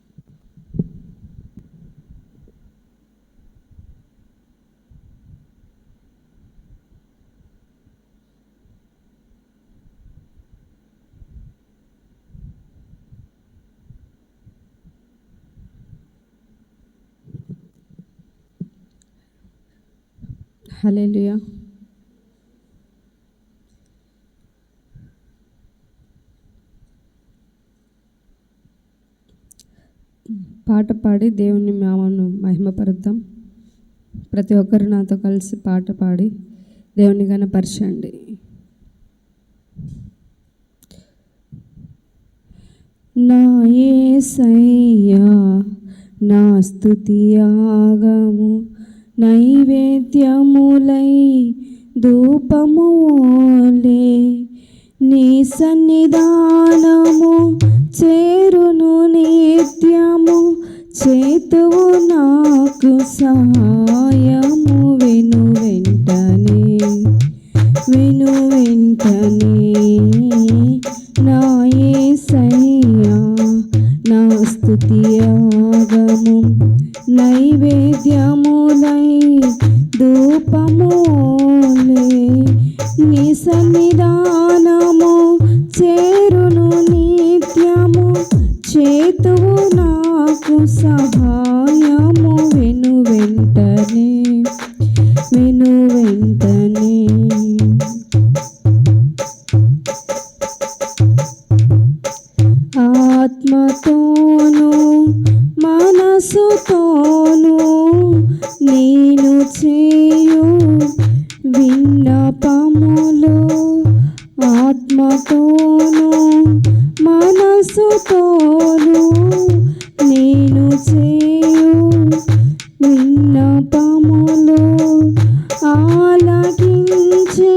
S2: హల్లెలూయా. పాట పాడి దేవుని నామమును మహిమపరుద్దాం. ప్రతి ఒక్కరు నాతో కలిసి పాట పాడి దేవుని గణపరచండి. నా యేసయ్యా నా స్తుతి యాగము, నైవేద్యములై ధూపము ఓలే నీ సన్నిధానము చేరును నిత్యము. చేతువు నాకు సహాయము విను వెంటనే, విను వెంటనే. దూపమోలే నీ సన్నిధానము చేరును నిత్యము చేతువు నాకు సహాయము వెను వెంటనే ఆత్మతోను మనసుతోను నేను చేయు విన్నపములు ఆత్మతోను మనసుతోను నేను చేయు విన్నపములు ఆలకించే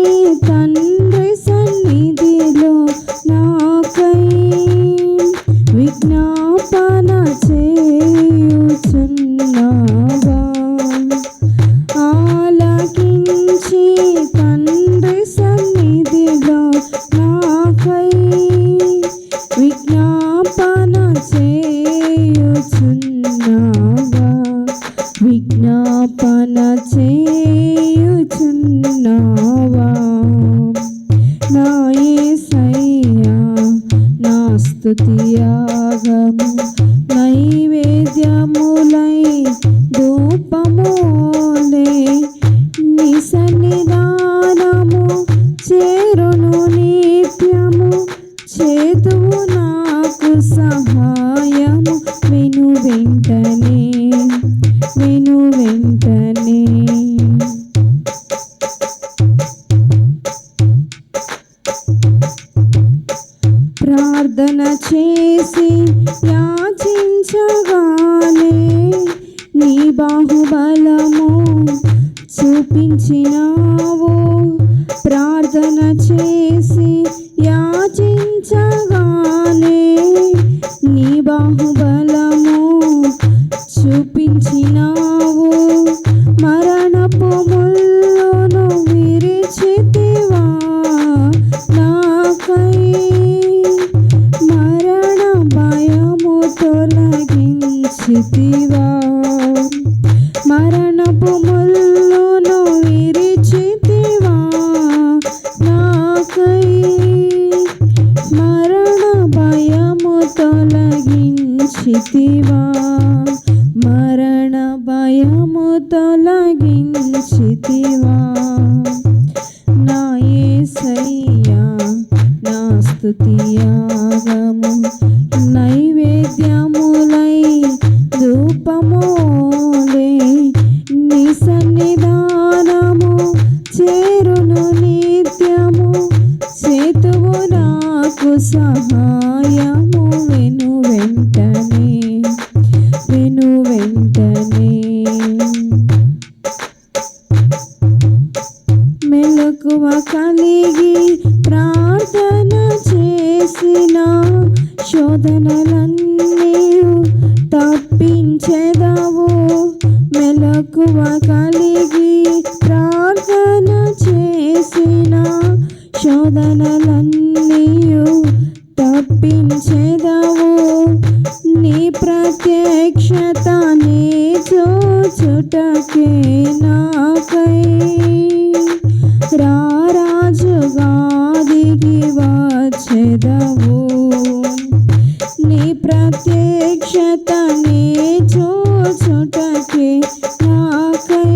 S2: తండ్రి సన్నిధిలో నాకై విజ్ఞాపన చేయుచున్నావా ఆలకించి తండ్రి సన్నిధిలో నాకై విజ్ఞాపన చేయుచున్నావా విజ్ఞాపన చేయుచున్నావా నా యేసయ్యా నా స్తుతియాగము నైవేద్యములై ధూపమోలే నీ సన్నిధానము చేరును నిత్యము చేతువు నాకు సహాయము విను వెంటనే ప్రార్థన చేసి యాచించగానే నీ బాహుబలము చూపించినావు ప్రార్థన చేసి యాచించగానే నీ బాహుబలము చూపించినావు మరణపు ముల్లును విరిచితివా నాకై మరణ భయము తొలగించితివా మరణపు ముల్లును విరిచితివా నాకై మరణ భయము తొలగించితివా మరణ భయము తొలగించితివా నా యేసయ్యా నా స్తుతియాగము నైవేద్యములై ధూపమోలే నీ సన్నిధానము చేరును నిత్యము చేతువు నాకు సహాయము వెను వెంటనే మెలకువ కలిగి ప్రార్థన చేసిన శోధనలన్నీ తప్పించెదవు మెలకువ కలిగి ప్రార్థన చేసిన శోధనలన్నీ తప్పించెదవు నీ ప్రత్యక్షతనే చూచుటకే నాకై రారాజుగా దిగి వచ్చెదవు నీ ప్రత్యక్షతనే చూచుటకే నాకై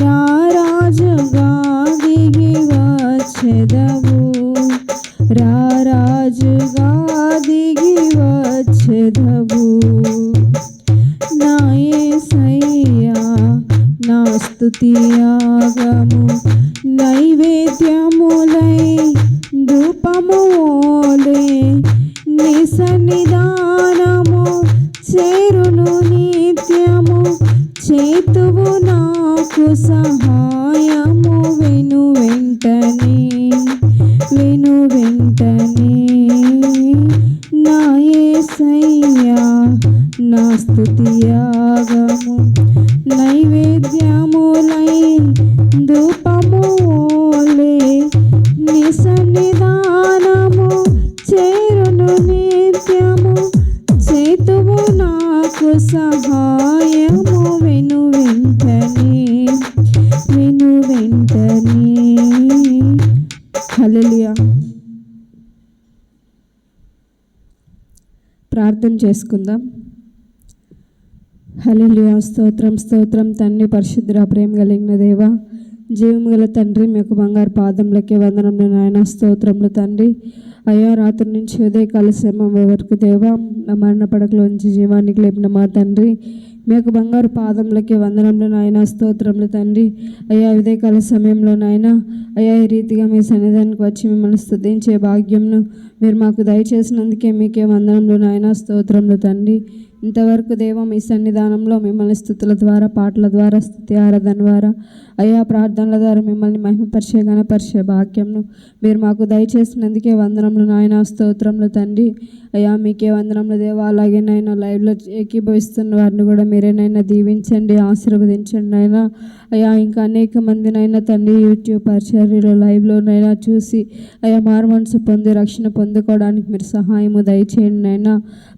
S2: రారాజుగా దిగి వచ్చెదవు రారాజుగా దిగి వచ్చెదవు నా యేసయ్యా నా స్తుతియాగము నైవేద్యములై ధూపమోలే నీ సన్నిధానము చేరును నిత్యము చేతువు నాకు సహాయము వెను వెంటనే నా యేసయ్యా నా స్తుతియాగము నైవేద్యములై ధూపమోలే నీ సన్నిధానము చేరును నిత్యము చేతువు నాకు సహాయము వెను వెంటనే ప్రార్థన చేసుకుందాం. హల్లెలూయా. స్తోత్రం స్తోత్రం తండ్రి, పరిశుద్ధుడా, ప్రేమ కలిగిన దేవా, జీవము గల తండ్రి, మీ యొక్క బంగారు పాదములకే వందనములు నాయన. స్తోత్రములు తండ్రి. అయ్యా, రాత్రి నుంచి ఉదయకాల సమయం వరకు దేవా, మా మరణ పడకలోంచి జీవానికి లేపిన మా తండ్రి, మీ యొక్క బంగారు పాదములకే వందనములు నాయన. స్తోత్రములు తండ్రి. అయ్యా, ఉదయకాల సమయంలో నాయన అయ్యా, ఈ రీతిగా మీ సన్నిధానికి వచ్చి మిమ్మల్ని స్తుతించే భాగ్యంను మీరు మాకు దయచేసినందుకే మీకే వందనములు నాయన. స్తోత్రములు తండ్రి. ఇంతవరకు దేవా, మీ సన్నిధానంలో మిమ్మల్ని స్తుతుల ద్వారా, పాటల ద్వారా, స్తుతి ఆరాధన ద్వారా, అయ్యా ప్రార్థనల ద్వారా మిమ్మల్ని మహిమపరిచే ఘనపరిచే భాగ్యంను మీరు మాకు దయచేసినందుకే వందనములు నాయన. స్తోత్రములు తండ్రి. అయ్యా, మీకే వందనములు దేవా. అలాగే నైనా లైవ్లో ఏకీభవిస్తున్న వారిని కూడా మీరేనైనా దీవించండి, ఆశీర్వదించండి నైనా. అయ్యా, ఇంకా అనేక మందినైనా తండ్రి యూట్యూబ్ పరిచర్యలో లైవ్లోనైనా చూసి అయ్యా మారు మనసు పొంది రక్షణ పొందుకోవడానికి మీరు సహాయము దయచేయండి నైనా.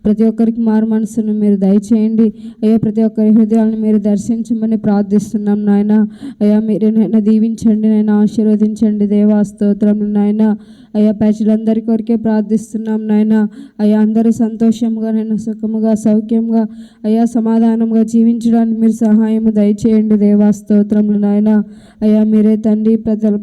S2: ప్రతి ఒక్కరికి మారు మనసును మీరు దయచేయండి అయ్యా. ప్రతి ఒక్కరి హృదయాలను మీరు దర్శించమని ప్రార్థిస్తున్నాం నాయన. అయ్యా, మీరేనైనా దీవించండి నైనా, ఆశీర్వదించండి దేవా. స్తోత్రములు నాయన. అయ్యా, ప్రజలందరి కొరికే ప్రార్థిస్తున్నాం నాయన. అయ్యా, అందరూ సంతోషంగా నైనా, సుఖముగా, సౌఖ్యంగా, అయ్యా సమాధానంగా జీవించడానికి మీరు సహాయము దయచేయండి దేవా. స్తోత్రములు నాయన. అయ్యా, మీరే తండ్రి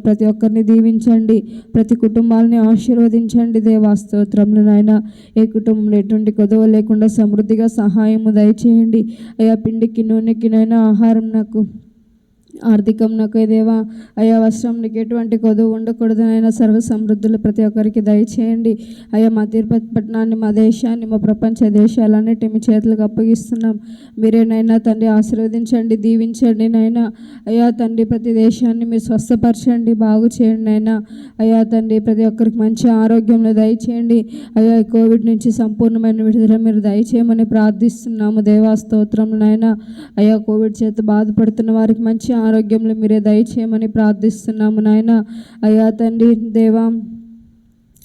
S2: ప్రతి ఒక్కరిని దీవించండి, ప్రతి కుటుంబాలని ఆశీర్వదించండి దేవా. స్తోత్రములు నాయన. ఏ కుటుంబంలో ఎటువంటి కొదవ లేకుండా సమృద్ధిగా సహాయము దయచేయండి అయ్యా. పిండికి నూనెకి నైనా, ఆహారం నాకు, ఆర్థికం నాకు దేవా. అయ్యా, వస్త్రంకి ఎటువంటి కొదువు ఉండకూడదనైనా సర్వ సమృద్ధులు ప్రతి ఒక్కరికి దయచేయండి అయ్యా. మా తిరుపతి పట్టణాన్ని, మా దేశాన్ని, మా ప్రపంచ దేశాలన్నిటి మీ చేతులకు అప్పగిస్తున్నాం. మీరేనైనా తండ్రి ఆశీర్వదించండి, దీవించండి నైనా. అయ్యా తండ్రి, ప్రతి దేశాన్ని మీరు స్వస్థపరచండి, బాగు చేయండి నైనా. అయ్యా తండ్రి, ప్రతి ఒక్కరికి మంచి ఆరోగ్యంలో దయచేయండి అయ్యా. కోవిడ్ నుంచి సంపూర్ణమైన విడుదల మీరు దయచేయమని ప్రార్థిస్తున్నాము దేవా. స్తోత్రం నాయన. అయ్యా, కోవిడ్ చేత బాధపడుతున్న వారికి మంచి ఆరోగ్యంలో మీరే దయచేయమని ప్రార్థిస్తున్నాము నాయన. అయ్యా తండ్రి దేవా,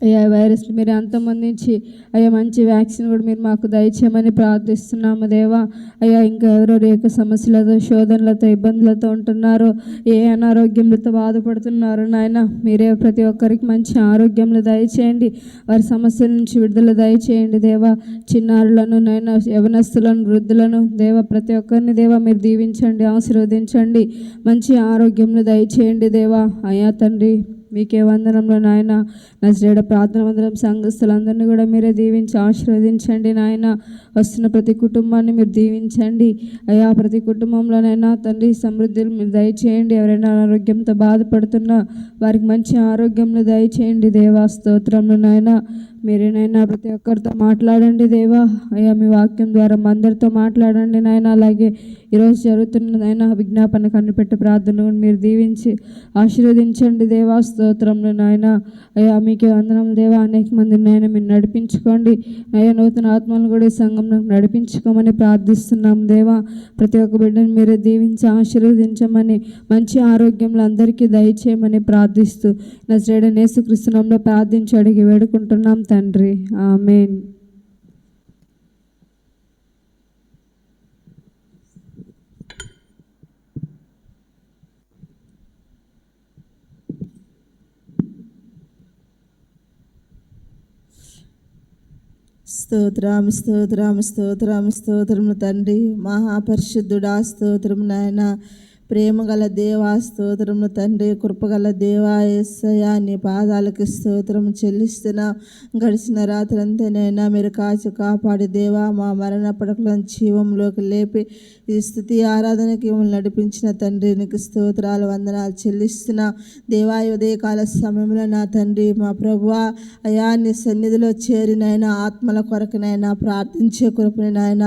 S2: అయ్యా వైరస్ని మీరు అంతమందించి అయ్యా మంచి వ్యాక్సిన్ కూడా మీరు మాకు దయచేయమని ప్రార్థిస్తున్నాము దేవా. అయ్యా, ఇంకా ఎవరెవరు యొక్క సమస్యలతో, శోధనలతో, ఇబ్బందులతో ఉంటున్నారో, ఏ అనారోగ్యంతో బాధపడుతున్నారు నాయన, మీరే ప్రతి ఒక్కరికి మంచి ఆరోగ్యంలో దయచేయండి, వారి సమస్యల నుంచి విడుదల దయచేయండి దేవా. చిన్నారులను నైనా, యవనస్తులను, వృద్ధులను దేవా, ప్రతి ఒక్కరిని దేవా మీరు దీవించండి, ఆశీర్వదించండి, మంచి ఆరోగ్యంలో దయచేయండి దేవా. అయ్యా తండ్రి, మీకే వందనంలో నాయన. నజరేయుడ ప్రార్థన మందిరం సంఘస్థులందరినీ కూడా మీరే దీవించి ఆశీర్వదించండి నాయన. వస్తున్న ప్రతి కుటుంబాన్ని మీరు దీవించండి అయ్యా. ప్రతి కుటుంబంలోనైనా తండ్రి సమృద్ధిని మీరు దయచేయండి. ఎవరైనా అనారోగ్యంతో బాధపడుతున్నా వారికి మంచి ఆరోగ్యంలో దయచేయండి దేవా. స్తోత్రంలో నాయన. మీరేనైనా ప్రతి ఒక్కరితో మాట్లాడండి దేవా. అయ్యా, మీ వాక్యం ద్వారా మా అందరితో మాట్లాడండి నాయన. అలాగే ఈరోజు జరుగుతున్నదైనా విజ్ఞాపన కనిపెట్టే ప్రార్థనను మీరు దీవించి ఆశీర్వదించండి దేవా. స్తోత్రంలో నాయన. అయ్యా, మీకే వందనం దేవా. అనేక మంది నాయన మీరు నడిపించుకోండి అయ్యా. నూతన ఆత్మలను కూడా ఈ సంఘంలో నడిపించుకోమని ప్రార్థిస్తున్నాం దేవా. ప్రతి ఒక్క బిడ్డను మీరే దీవించి ఆశీర్వదించమని, మంచి ఆరోగ్యంలో అందరికీ దయచేయమని ప్రార్థిస్తూ నజరేయుడైన యేసుక్రీస్తు నామములో ప్రార్థించి అడిగి వేడుకుంటున్నాం తండ్రి. ఆమేన్.
S3: స్తోత్రం స్తోత్రం స్తోత్రం స్తోత్రము తండ్రి, మహాపరిశుద్ధుడా స్తోత్రం నాయన. ప్రేమగల దేవా స్తోత్రము తండ్రి, కృపగల దేవా యేసయ్యా, నీ పాదాలకు స్తోత్రం చెల్లిస్తున్నా. గడిచిన రాత్రంతనైనా మీరు కాచి కాపాడి దేవా, మా మరణ పడకలను జీవంలోకి లేపి ఈ స్తుతి ఆరాధనకి మిమ్మల్ని నడిపించిన తండ్రి, నీకు స్తోత్రాలు వందనాలు చెల్లిస్తున్నా దేవా. ఉదయకాల సమయంలో నా తండ్రి, మా ప్రభువా అయా, నీ సన్నిధిలో చేరినైనా ఆత్మల కొరకునైనా ప్రార్థించే కృపని నాయన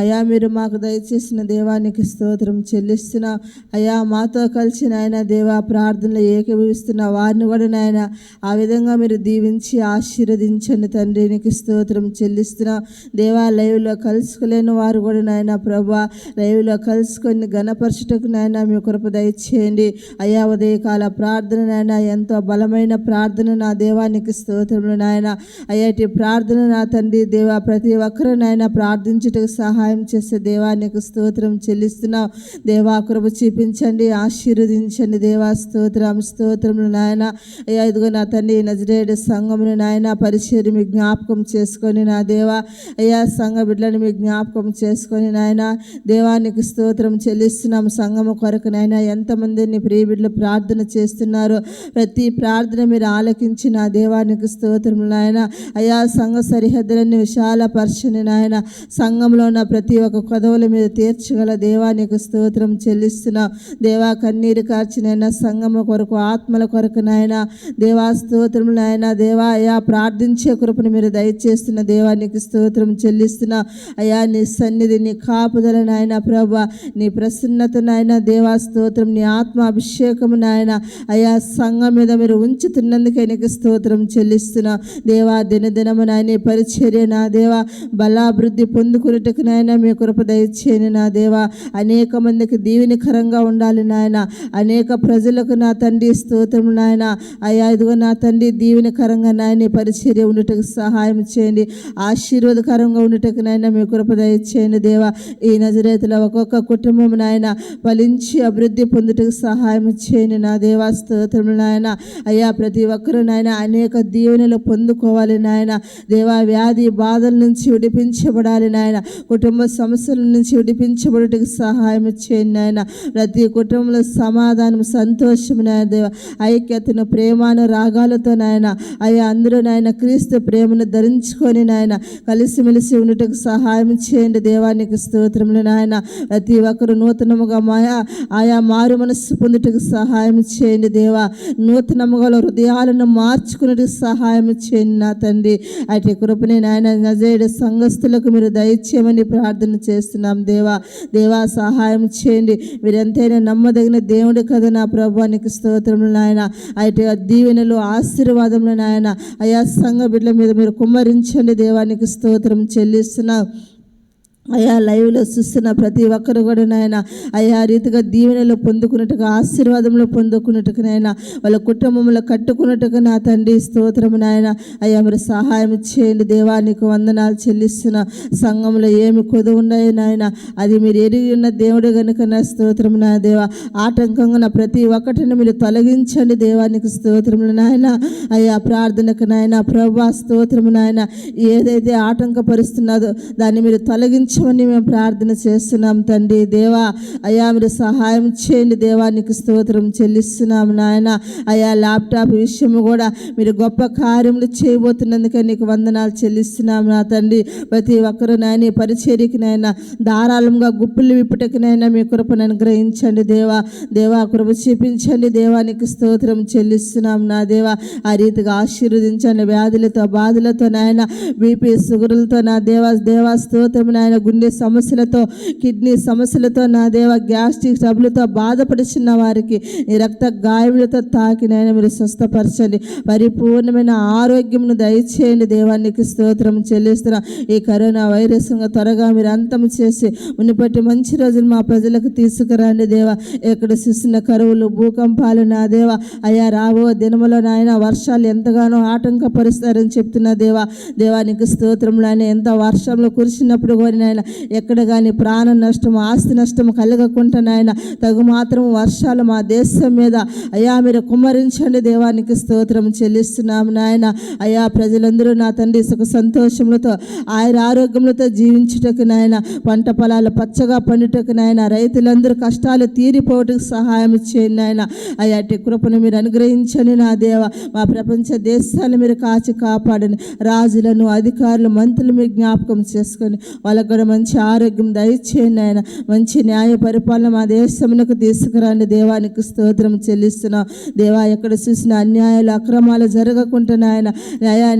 S3: అయా మీరు మాకు దయచేసిన దేవానికి స్తోత్రం చెల్లిస్తున్నా అయ్యా. మాతో కలిసి నాయన దేవా ప్రార్థనలు ఏకీభవిస్తున్న వారిని కూడా నాయన ఆ విధంగా మీరు దీవించి ఆశీర్వదించండి తండ్రి, నీకు స్తోత్రం చెల్లిస్తున్నా దేవా. లైవ్లో కలుసుకోలేని వారు కూడా నాయన ప్రభువా లైవ్లో కలుసుకొని ఘనపరచుటకు నాయన మీ కృప దయచేయండి అయ్యా. ఉదయకాల ప్రార్థన నాయన ఎంతో బలమైన ప్రార్థన నా దేవానికి స్తోత్రములు నాయన అయ్యా. ఇటు ప్రార్థన నా తండ్రి దేవా, ప్రతి ఒక్కరూ నాయన ప్రార్థించుటకు సహాయం చేసే దేవానికి స్తోత్రం చెల్లిస్తున్నావు దేవా. కృప చూపించండి, ఆశీర్వదించండి దేవా. స్తోత్రములు నాయన. అయ్యా ఇదిగో నా తండ్రి నజరేయుడు సంఘమును నాయన పరిచర్య మీ జ్ఞాపకం చేసుకొని నా దేవా, అయ్యా సంఘ బిడ్డలను మీ జ్ఞాపకం చేసుకొని నాయన దేవానికి స్తోత్రం చెల్లిస్తున్నాం. సంఘము కొరకు నాయన ఎంతమంది నీ ప్రియ బిడ్డలు ప్రార్థన చేస్తున్నారో ప్రతి ప్రార్థన మీరు ఆలకించి నా దేవానికి స్తోత్రం నాయన. అయ్యా సంఘ సరిహద్దులన్నీ విశాలపరచని నాయన, సంఘంలో ఉన్న ప్రతి ఒక్క కొదవుల మీద తీర్చగల దేవానికి స్తోత్రం చెల్లిస్తున్నా. దేవా కన్నీరు కార్చినైనా సంఘము కొరకు ఆత్మల కొరకు నాయన దేవా స్తోత్రం నాయన. దేవా అయ్యా ప్రార్థించే కృపను మీరు దయచేస్తున్న దేవానికి స్తోత్రం చెల్లిస్తున్నా. అయ్యా నీ సన్నిధి, నీ కాపుదల నాయన ప్రభా, నీ ప్రసన్నత నాయన దేవా స్తోత్రం, నీ ఆత్మ అభిషేకము నాయన అయ్యా సంఘం మీద మీరు ఉంచుతున్నందుకే నీకు స్తోత్రం చెల్లిస్తున్నా. దేవా దినదినము నాయన పరిచర్య నా దేవా బలాభివృద్ధి పొందుకున్నట్టుకు నాయన మీ కృప దయచేయని నా దేవా. అనేక మందికి దీవెనకరంగా ఉండాలి నాయన, అనేక ప్రజలకు నా తండ్రి స్తోత్రం నాయన. అయ్యా ఇదిగో నా తండ్రి దీవెనకరంగా నాయన పరిచర్య ఉండటకు సహాయం చేయండి, ఆశీర్వాదకరంగా ఉండటకు నాయన మీ కృప దయచేయండి దేవా. ఈ నజరేతులో ఒక్కొక్క కుటుంబం నాయన ఫలించి అభివృద్ధి పొందుటకు సహాయం చేయండి నా దేవా స్తోత్రం నాయన. అయ్యా ప్రతి ఒక్కరూ నాయన అనేక దీవెనలు పొందుకోవాలి నాయన దేవా. వ్యాధి బాధల నుంచి విడిపించబడాలి నాయన, కుటుంబ సమస్యల నుంచి విడిపించబడుటకు సహాయం చేయండి నాయన. ప్రతి కుటుంబంలో సమాధానం, సంతోషం నాయన దేవా, ఐక్యతను, ప్రేమను, రాగాలతో నాయన అయ్యా అందరూ నాయన క్రీస్తు ప్రేమను ధరించుకొని నాయన కలిసిమెలిసి ఉండటకు సహాయం చేయండి దేవానికి స్తోత్రములు నాయన. ప్రతి ఒక్కరు నూతనముగా ఆయా మారు మనస్సు పొందుటకు సహాయం చేయండి దేవా. నూతనముగా హృదయాలను మార్చుకునేందుకు సహాయం చేయండి నా తండ్రి. అటు కృపని నాయన నజరేయుడు సంఘస్థులకు మీరు దయచేయమని ప్రార్థన చేస్తున్నాం దేవా. దేవా సహాయం చేయండి, మీరు ఎంతైనా నమ్మదగిన దేవుడు కదా నా ప్రభువానికి స్తోత్రములు నాయన. అటు దీవెనలు, ఆశీర్వాదములు నాయన అయా సంఘ బిడ్డల మీద మీరు కుమ్మరించండి దేవానికి స్తోత్రం చెల్లిస్తున్నాం. అయా లైవ్లో చూస్తున్న ప్రతి ఒక్కరు కూడా నాయన అయా రీతిగా దీవెనలు పొందుకున్నట్టుగా, ఆశీర్వాదంలో పొందుకున్నట్టుగా నాయన వాళ్ళ కుటుంబంలో కట్టుకున్నట్టుగా నా తండ్రి స్తోత్రం నాయన. అయ్యా మీరు సహాయం చేయండి దేవానికి వందనాలు చెల్లిస్తున్న. సంఘంలో ఏమి కొదువు ఉన్నాయో నాయన అది మీరు ఎరిగి ఉన్న దేవుడు కనుక నా స్తోత్రం నా దేవా. ఆటంకంగా నా ప్రతి ఒక్కటిని మీరు తొలగించండి దేవానికి స్తోత్రములు నాయన. అయ్యా ప్రార్థనకు నాయన ప్రభా స్తోత్రము నాయన, ఏదైతే ఆటంకపరుస్తున్నదో దాన్ని మీరు తొలగించమని మేము ప్రార్థన చేస్తున్నాం తండ్రి దేవా. అయ్యా మీరు సహాయం చేయండి దేవానికి స్తోత్రం చెల్లిస్తున్నాం నాయన. అయ్యా ల్యాప్టాప్ విషయము కూడా మీరు గొప్ప కార్యములు చేయబోతున్నందుకే నీకు వందనాలు చెల్లిస్తున్నాం నా తండ్రి. ప్రతి ఒక్కరు నాయన పరిచర్యకి నాయన ధారాళంగా గుప్పులు విప్పుటకినైనా మీ కృపను అనుగ్రహించండి దేవా. దేవా కృప చూపించండి దేవానికి స్తోత్రం చెల్లిస్తున్నాం నా దేవా. ఆ రీతిగా ఆశీర్వదించండి. వ్యాధులతో, బాధలతో నాయన, బీపీ, షుగర్లతో నా దేవా స్తోత్రం నాయన, గుండె సమస్యలతో, కిడ్నీ సమస్యలతో నా దేవ, గ్యాస్ట్రిక్ ట్రబుల్తో బాధపడుచున్న వారికి ఈ రక్త గాయములతో తాకినైనా మీరు స్వస్థపరచండి. పరిపూర్ణమైన ఆరోగ్యమును దయచేయండి దేవానికి స్తోత్రం చెల్లిస్తున్నా. ఈ కరోనా వైరస్ త్వరగా మీరు అంతం చేసి మునిపటి మంచి రోజులు మా ప్రజలకు తీసుకురండి దేవా. ఎక్కడ చూసిన కరువులు, భూకంపాలు నా దేవ అయ్యా రాబో దినములో నాయన వర్షాలు ఎంతగానో ఆటంకపరుస్తారని చెప్తున్న దేవా. దేవానికి స్తోత్రంలో ఆయన ఎంత వర్షంలో కురిసినప్పుడు కూడా నాయన ఎక్కడ కానీ ప్రాణ నష్టం, ఆస్తి నష్టం కలగకుండా నాయన తగు మాత్రం వర్షాలు మా దేశం మీద అయ్యా మీరు కుమ్మరించండి దేవానికి స్తోత్రం చెల్లిస్తున్నాము నాయన. అయ్యా ప్రజలందరూ నా తండ్రి సుఖ సంతోషములతో, ఆరోగ్యములతో జీవించుటకు నాయన, పంట పొలాలు పచ్చగా పండుటకు నాయన, రైతులందరూ కష్టాలు తీరిపోవటకు సహాయం చేయండి నాయన. అయ్యా అట్టి కృపను మీరు అనుగ్రహించండి నా దేవ. మా ప్రపంచ దేశాలను మీరు కాచి కాపాడండి. రాజులను, అధికారులు, మంత్రులు మీరు జ్ఞాపకం చేసుకొని వాళ్ళకు కూడా మంచి ఆరోగ్యం దయచేయండి ఆయన. మంచి న్యాయ పరిపాలన మా దేశమునకు తీసుకురండి దేవానికి స్తోత్రం చెల్లిస్తున్నాం దేవా. ఎక్కడ చూసిన అన్యాయాలు, అక్రమాలు జరగకుండా నాయన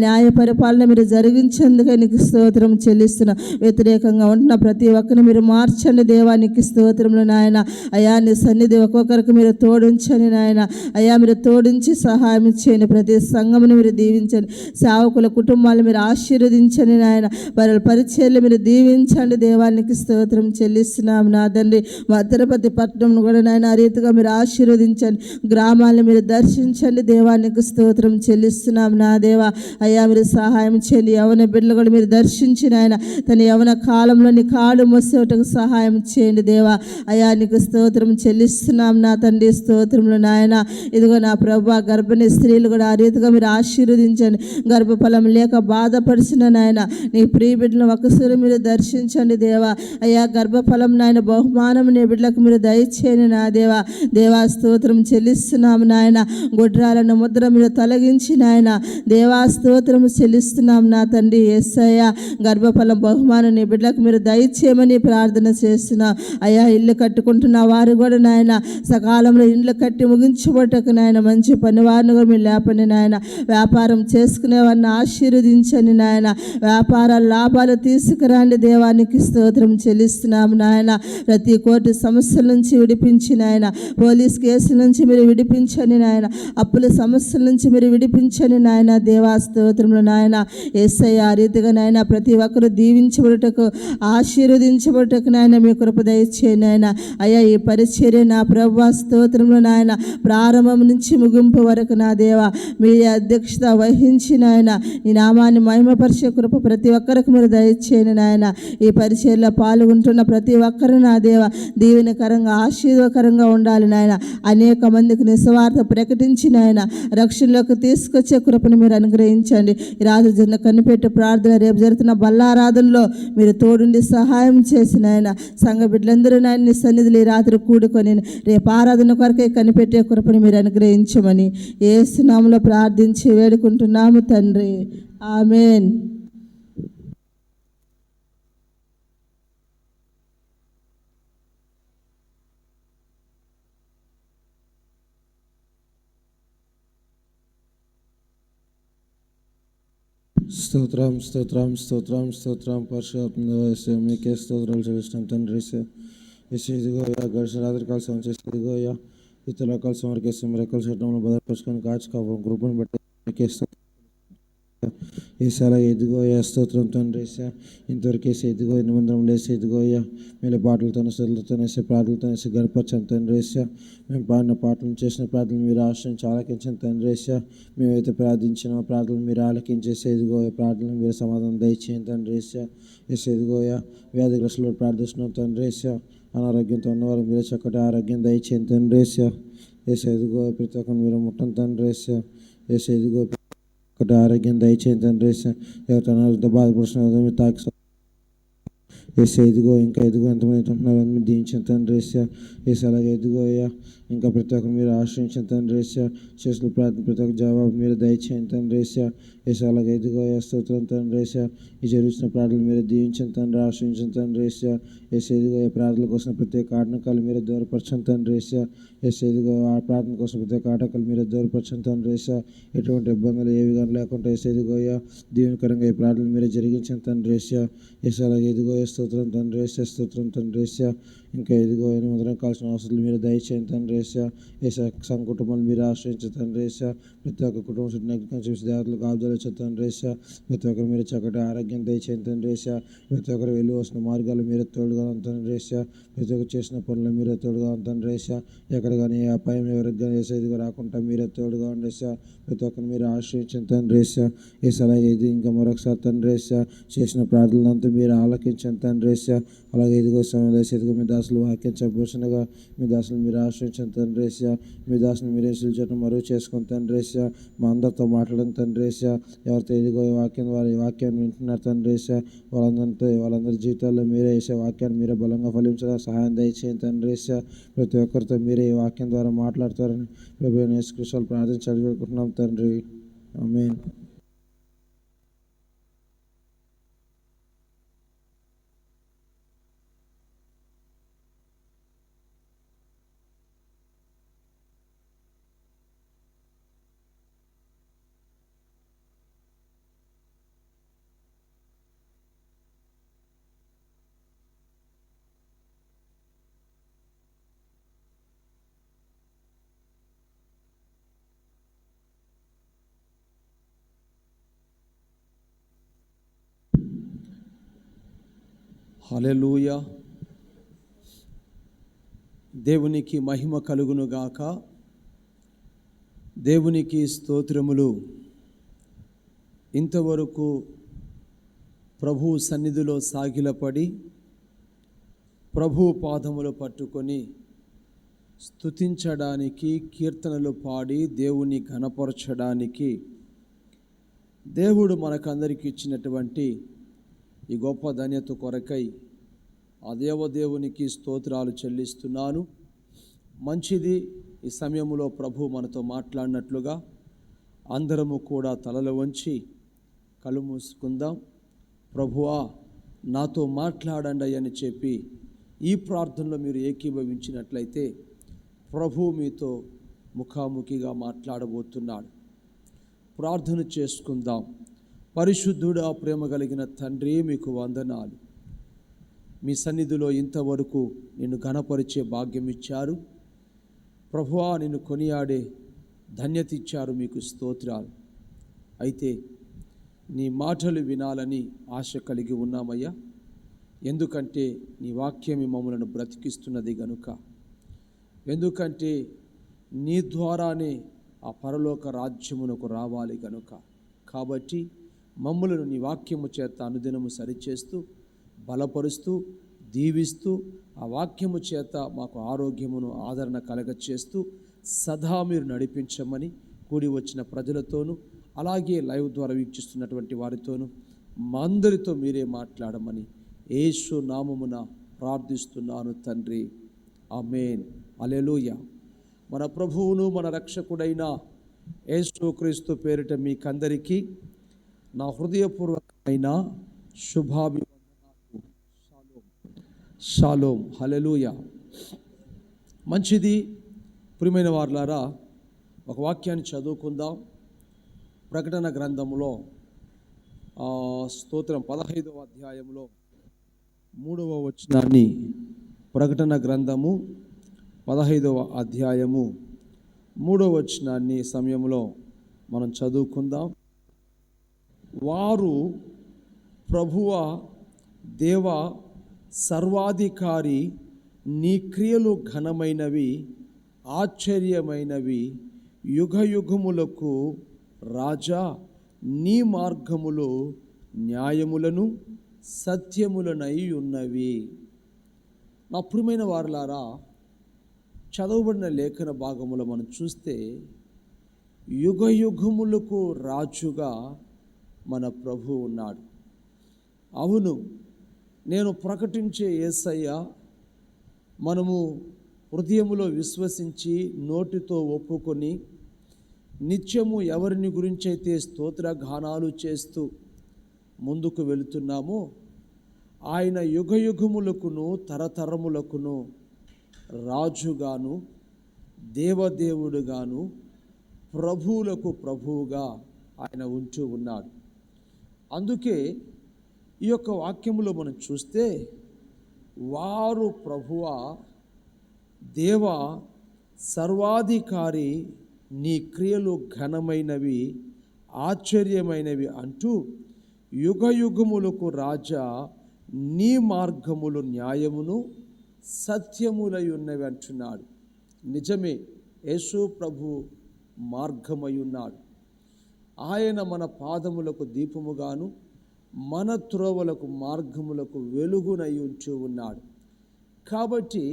S3: న్యాయ పరిపాలన మీరు జరిగించేందుకే నీకు స్తోత్రం చెల్లిస్తున్నాం. వ్యతిరేకంగా ఉంటున్న ప్రతి ఒక్కరిని మీరు మార్చండి దేవానికి స్తోత్రములు నాయన. అయా నీ సన్నిధి ఒక్కొక్కరికి మీరు తోడించండి నాయన. అయ్యా మీరు తోడించి సహాయం చేయండి. ప్రతి సంఘమును మీరు దీవించండి. సేవకుల కుటుంబాలు మీరు ఆశీర్వదించండి నాయన. వారి పరిచర్యలు మీరు దీవించండి దీవించండి దేవానికి స్తోత్రం చెల్లిస్తున్నాం నా తండ్రి. మా తిరుపతి పట్టణం కూడా నాయన ఆ రీతిగా మీరు ఆశీర్వదించండి, గ్రామాలను మీరు దర్శించండి దేవానికి స్తోత్రం చెల్లిస్తున్నాం నా దేవ. అయ్యా మీరు సహాయం చేయండి, యవన బిడ్డలు కూడా మీరు దర్శించిన ఆయన తన యవన కాలంలో నీ కాడు మోసేటకు సహాయం చేయండి దేవా. అయ్యా నీకు స్తోత్రం చెల్లిస్తున్నాం నా తండ్రి, స్తోత్రములు నాయన. ఇదిగో నా ప్రభు గర్భిణీ స్త్రీలు కూడా ఆ రీతిగా మీరు ఆశీర్వదించండి, గర్భఫలం లేక బాధపడిచిన నాయన నీ ప్రియ బిడ్డలను ఒకసారి మీరు దర్శించండి దేవా. అయ్యా గర్భఫలం నాయన బహుమానం నీ బిడ్డలకు మీరు దయచేయండి నా దేవా. దేవా స్తోత్రం చెల్లిస్తున్నాము నాయన. గొడ్రాలను ముద్ర మీరు తొలగించి నాయన దేవా స్తోత్రం చెల్లిస్తున్నాం నా తండ్రి యేసయ్య. గర్భఫలం బహుమానం నీ బిడ్డలకు మీరు దయచేయమని ప్రార్థన చేస్తున్నాం. అయ్యా ఇల్లు కట్టుకుంటున్న వారు కూడా నాయన సకాలంలో ఇండ్లు కట్టి ముగించబట్టకు నాయన మంచి పనివారిని కూడా మీరు లేపండి నాయన. వ్యాపారం చేసుకునే వారిని ఆశీర్వదించండి నాయన. వ్యాపార లాభాలు తీసుకురండి దేవానికి స్తోత్రం చెల్లిస్తున్నాము నాయన. ప్రతి కోర్టు సమస్యల నుంచి విడిపించి నాయన, పోలీస్ కేసుల నుంచి మీరు విడిపించండి నాయన, అప్పుల సమస్యల నుంచి మీరు విడిపించండి నాయన దేవా స్తోత్రములు నాయన. యేసయ్య ఆ రీతిగా నాయన ప్రతి ఒక్కరు దీవించబడుటకు ఆశీర్వదించబడుటకు నాయన మీ కృప దయచేయండి నాయన. అయ్యా ఈ పరిచర్య నా ప్రభువా స్తోత్రములు నాయన ప్రారంభం నుంచి ముగింపు వరకు నా దేవా మీ అధ్యక్షత వహించి నాయన ఈ నామాన్ని మహిమపరిచే కృప ప్రతి ఒక్కరికి మీరు దయచేయండి నాయన. ఈ పరిచర్యలో పాల్గొంటున్న ప్రతి ఒక్కరు నా దేవ దీవెనకరంగా ఆశీర్వకరంగా ఉండాలి నాయన. అనేక మందికి నిస్వార్థ ప్రకటించి నాయన రక్షణలోకి తీసుకొచ్చే కృపను మీరు అనుగ్రహించండి. ఈ రాత్రి జన కనిపెట్టి ప్రార్థన రేపు జరుగుతున్న బల్లారాధనలో మీరు తోడుండి సహాయం చేసిన ఆయన సంఘ బిడ్డలందరూ నాయన నీ సన్నిధిలో ఈ రాత్రి కూడుకొని రేపు ఆరాధన కొరకే కనిపెట్టే కృపను మీరు అనుగ్రహించమని యేసు నామములో ప్రార్థించి వేడుకుంటున్నాము తండ్రి, ఆమేన్.
S4: స్తోత్రం స్తోత్రం స్తోత్రం స్తోత్రం పరిశుద్ధాత్మ మీకే స్తోత్రాలు చెల్లిస్తున్నాం తండ్రి. ఇదిగో గడిచిన రాత్రి కాల సమయం చేసి ఇదిగో ఇతరుల కాల సమరికేసి మీరు ఎక్కడ చట్టంలో భద్రపరుచుకొని కాచుకోవాలి గ్రూపుని బట్టి మీకే ఏసాల ఎదుగో స్తోత్రం తండ్రి. ఇంతవరకు వేసి ఎదుగో ఎన్ని మందిరం లేసి ఎదుగో మీరు పాటలతోనే సదులతోనేసి ప్రార్థనలతోనేసి గడపచ్చాను తండ్రి. మేము పాడిన పాటలు చేసిన ప్రార్థనలు మీరు ఆశ్రయించి ఆలకించిన తండ్రి. మేమైతే ప్రార్థించిన ప్రార్థనలు మీరు ఆలకించేసి ఎదుగో ప్రార్థనలు మీరు సమాధానం దయచేయండి తండ్రి. ఎదుగోయ వ్యాధిగ్రస్తులు ప్రార్థిస్తున్నాం తండ్రి. అనారోగ్యంతో ఉన్నవారు మీరు చక్కటి ఆరోగ్యం దయచేయండి తండ్రి. ఎదుగో ప్రతి ఒక్కరు మీరు ముట్టండి తండ్రి. ఎదుగో ఒకటి ఆరోగ్యం దయచేయండి తండ్రి. ఎవరితో అనారోగ్యంతో బాధపడుతున్నారు మీరు తాకి ఎదుగో ఇంకా ఎదుగో ఎంతమంది ఉంటున్నారు మీరు దీవించిన తండ్రి. అలాగే ఎదుగోయ్యా ఇంకా ప్రతి ఒక్కరు మీరు ఆశ్రయించిన తండ్రి. చేసిన ప్రార్థన ప్రతి ఒక్క జవాబు మీరు దయచేయండి తండ్రి. అలాగే ఎదుగోయ్యా స్తోత్రం తండ్రి. ఈ జరుగుతున్న ప్రార్థనలు మీరు దీవించిన తండ్రి, ఆశ్రయించిన తండ్రి. ఎదుగో ప్రార్థనల కోసం ప్రత్యేక ఆటంకాలు మీరు దూరపరచండి తండ్రి. ఎదుగో ఆ ప్రార్థన కోసం ప్రత్యేక ఆటంకాలు మీరు దూరపరచండి తండ్రి. ఎటువంటి ఇబ్బందులు ఏవి కానీ లేకుండా ఎదుగోయ్యా దీవెనకరంగా ఈ ప్రార్థనలు మీరు జరిగించిన తండ్రి. అలాగే ఎదుగో స్తోత్రం తండ్రి. స్తోత్రం తండ్రి. ఇంకా ఎదుగో మందిరం కావాల్సిన అవసరాలు మీరు దయచేయండి తండ్రి. సంఘ కుటుంబాలు మీరు ఆశ్రయించే తండ్రి. ప్రతి ఒక్క కుటుంబం చుట్టూ చూసి దేవతలకు ఆబ్దాలు వచ్చే తండ్రి. ప్రతి ఒక్కరు మీరు చక్కటి ఆరోగ్యం దయచేయండి తండ్రి. ప్రతి ఒక్కరు వెళ్ళి వస్తున్న మార్గాలు మీరు తోడుగా తండ్రి. ప్రతి ఒక్కరు చేసిన పనులు మీరే తోడుగా తండ్రి. ఎక్కడ కానీ ఏ అపాయం ఎవరికి కానీ ఎదుగు రాకుండా మీరే తోడుగా ఉండే ప్రతి ఒక్కరు మీరు ఆశ్రయించిన తండ్రి. అలాగే ఇది ఇంకా మరొకసారి తండ్రి చేసిన ప్రార్థనలంతా మీరు ఆలకించండి తండ్రి. అలాగే ఇదిగో సమయంలో మీ దాసులు వాక్యం చెప్పవలసినగా మీ దాసులు మీరు ఆశ్రయించండి తండ్రి. మీ దాసులు మీరే సిల్చటం మరుగు చేసుకుని తండ్రి. మా అందరితో మాట్లాడండి తండ్రి. ఎవరితో ఇదిగో ఈ వాక్యం వారి వాక్యాన్ని వింటున్నారు తండ్రి. వాళ్ళందరి జీవితాల్లో మీరే వేసే వాక్యాన్ని మీరే బలంగా ఫలించడానికి సహాయం దయచేయండి తండ్రి. ప్రతి ఒక్కరితో మీరే ఈ వాక్యం ద్వారా మాట్లాడతారని ప్రభువైన యేసుక్రీస్తు ప్రార్థించి అడుగుకుంటున్నాం తండ్రి, ఆమేన్.
S1: హల్లెలూయా. దేవునికి మహిమ కలుగునుగాక. దేవునికి స్తోత్రములు. ఇంతవరకు ప్రభు సన్నిధిలో సాగిలపడి ప్రభు పాదములు పట్టుకొని స్తుతించడానికి, కీర్తనలు పాడి దేవుని ఘనపరచడానికి దేవుడు మనకందరికి ఇచ్చినటువంటి ఈ గొప్ప ధన్యత కొరకై ఆ దేవదేవునికి స్తోత్రాలు చెల్లిస్తున్నాను. మంచిది, ఈ సమయంలో ప్రభు మనతో మాట్లాడినట్లుగా అందరము కూడా తలలు వంచి కళ్ళు మూసుకుందాం. ప్రభువా నాతో మాట్లాడండి అని చెప్పి ఈ ప్రార్థనలో మీరు ఏకీభవించినట్లయితే ప్రభు మీతో ముఖాముఖిగా మాట్లాడబోతున్నాడు. ప్రార్థన చేసుకుందాం. పరిశుద్ధుడా, ప్రేమ కలిగిన తండ్రి, మీకు వందనాలు. మీ సన్నిధిలో ఇంతవరకు నిన్ను ఘనపరిచే భాగ్యం ఇచ్చారు ప్రభువా, నిన్ను కొనియాడే ధన్యత ఇచ్చారు, మీకు స్తోత్రాలు. అయితే నీ మాటలు వినాలని ఆశ కలిగి ఉన్నామయ్యా. ఎందుకంటే నీ వాక్యం మమ్మలను బ్రతికిస్తున్నది గనుక, ఎందుకంటే నీ ద్వారానే ఆ పరలోక రాజ్యమునకు రావాలి గనుక. కాబట్టి మమ్మలను నీ వాక్యము చేత అనుదినము సరిచేస్తూ, బలపరుస్తూ, దీవిస్తూ, ఆ వాక్యము చేత మాకు ఆరోగ్యమును ఆదరణ కలగచేస్తూ సదా మీరు నడిపించమని కూడి వచ్చిన ప్రజలతోనూ, అలాగే లైవ్ ద్వారా వీక్షిస్తున్నటువంటి వారితోనూ మా అందరితో మీరే మాట్లాడమని యేసు నామమున ప్రార్థిస్తున్నాను తండ్రి. ఆమేన్. హల్లెలూయా. మన ప్రభువును మన రక్షకుడైన యేసుక్రీస్తు పేరిట మీకందరికీ నా హృదయపూర్వకమైన శుభాభివందనాలు. షాలోమ్. హల్లెలూయా. మంచిది, ప్రియమైన వారులారా, ఒక వాక్యాన్ని చదువుకుందాం. ప్రకటన గ్రంథంలో స్తోత్రం 15వ అధ్యాయంలో 3వ వచనాన్ని, ప్రకటన గ్రంథము 15వ అధ్యాయము 3వ వచనాన్ని సమయంలో మనం చదువుకుందాం. వారు ప్రభువా, దేవ సర్వాధికారి, నీ క్రియలు ఘనమైనవి, ఆశ్చర్యమైనవి, యుగయుగములకు రాజా, నీ మార్గములు న్యాయములను సత్యములనై ఉన్నవి. నా ప్రియమైన వారులారా, చదవబడిన లేఖన భాగములో మనం చూస్తే యుగయుగములకు రాజుగా మన ప్రభు ఉన్నాడు. అవును, నేను ప్రకటించే యేసయ్య మనము హృదయములో విశ్వసించి నోటితో ఒప్పుకొని నిత్యము ఎవరిని గురించైతే స్తోత్రగానాలు చేస్తూ ముందుకు వెళుతున్నామో ఆయన యుగయుగములకును తరతరములకును రాజుగాను, దేవదేవుడుగాను, ప్రభువులకు ప్రభువుగా ఆయన ఉంటూ ఉన్నాడు. అందుకే ఈ యొక్క వాక్యములో మనం చూస్తే వారు ప్రభువా, దేవ సర్వాధికారి, నీ క్రియలు ఘనమైనవి, ఆశ్చర్యమైనవి అంటూ యుగయుగములకు రాజా, నీ మార్గములు న్యాయమును సత్యములై ఉన్నవి అంటున్నాడు. నిజమే, యేసు ప్రభు మార్గమై ఉన్నాడు. ఆయన మన పాదములకు దీపముగాను, మన త్రోవలకు మార్గములకు వెలుగునై ఉంటూ ఉన్నాడు. కాబట్టి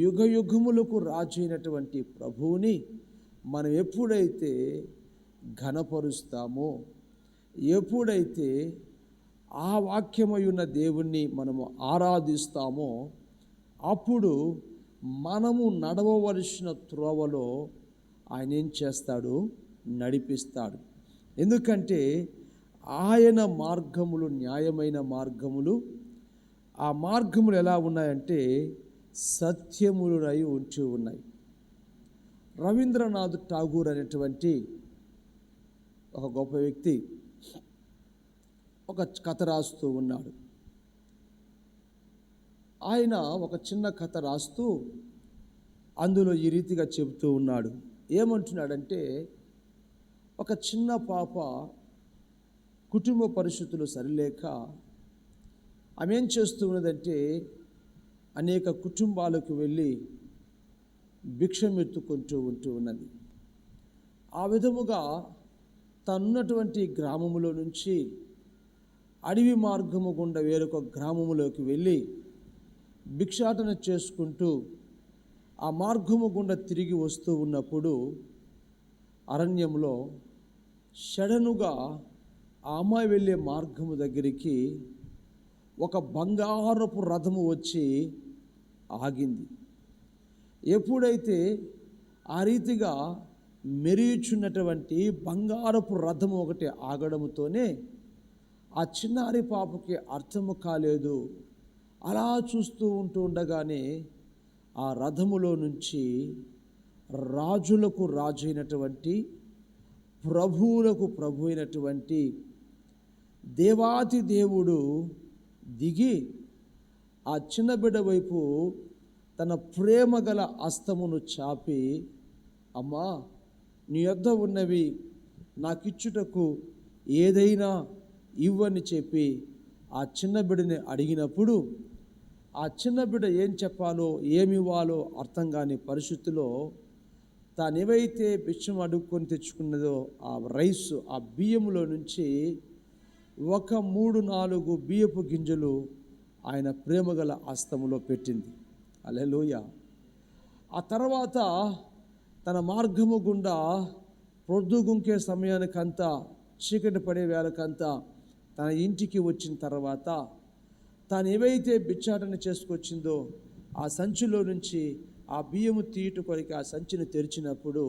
S1: యుగయుగములకు రాజు అయినటువంటి ప్రభువుని మనం ఎప్పుడైతే ఘనపరుస్తామో, ఎప్పుడైతే ఆ వాక్యమై ఉన్న దేవుణ్ణి మనము ఆరాధిస్తామో, అప్పుడు మనము నడవవలసిన త్రోవలో ఆయన ఏం చేస్తాడు? నడిపిస్తాడు. ఎందుకంటే ఆయన మార్గములు న్యాయమైన మార్గములు. ఆ మార్గములు ఎలా ఉన్నాయంటే సత్యములై ఉంటూ ఉన్నాయి. రవీంద్రనాథ్ ఠాగూర్ అనేటువంటి ఒక గొప్ప వ్యక్తి ఒక కథ రాస్తూ ఉన్నాడు. ఆయన ఒక చిన్న కథ రాస్తూ అందులో ఈ రీతిగా చెబుతూ ఉన్నాడు. ఏమంటున్నాడంటే, ఒక చిన్న పాప కుటుంబ పరిస్థితులు సరిలేక ఆమె ఏం చేస్తూ ఉన్నదంటే అనేక కుటుంబాలకు వెళ్ళి భిక్షమెత్తుకుంటూ ఉంటూ ఉన్నది. ఆ విధముగా తనున్నటువంటి గ్రామములో నుంచి అడవి మార్గము గుండా వేరొక గ్రామములోకి వెళ్ళి భిక్షాటన చేసుకుంటూ ఆ మార్గము గుండా తిరిగి వస్తూ ఉన్నప్పుడు అరణ్యంలో సడనుగా ఆ అమ్మాయి వెళ్ళే మార్గము దగ్గరికి ఒక బంగారపు రథము వచ్చి ఆగింది. ఎప్పుడైతే ఆ రీతిగా మెరియుచున్నటువంటి బంగారపు రథము ఒకటి ఆగడముతోనే ఆ చిన్నారి పాపకి అర్థము కాలేదు. అలా చూస్తూ ఉంటూ ఉండగానే ఆ రథములో నుంచి రాజులకు రాజు అయినటువంటి, ప్రభువులకు ప్రభు అయినటువంటి దేవాతి దేవుడు దిగి ఆ చిన్న బిడ్డ వైపు తన ప్రేమ గల హస్తమును చాపి, అమ్మా, నీ యొద్ద ఉన్నవి నాకిచ్చుటకు ఏదైనా ఇవ్వని చెప్పి ఆ చిన్న బిడ్డని అడిగినప్పుడు ఆ చిన్న బిడ్డ ఏం చెప్పాలో ఏమివ్వాలో అర్థం కాని పరిస్థితిలో తాను ఏవైతే బిచ్చం అడుక్కొని తెచ్చుకున్నదో ఆ రైస్, ఆ బియ్యములో నుంచి ఒక 3-4 బియ్యపు గింజలు ఆయన ప్రేమగల హస్తములో పెట్టింది. హల్లెలూయా. ఆ తర్వాత తన మార్గము గుండా పొద్దుగుంకే సమయానికంతా, చీకటి పడే వేళకంతా తన ఇంటికి వచ్చిన తర్వాత తాను ఏవైతే బిచ్చాటన చేసుకొచ్చిందో ఆ సంచిలో నుంచి ఆ బియ్యము తీయట కొరికి ఆ సంచిని తెరిచినప్పుడు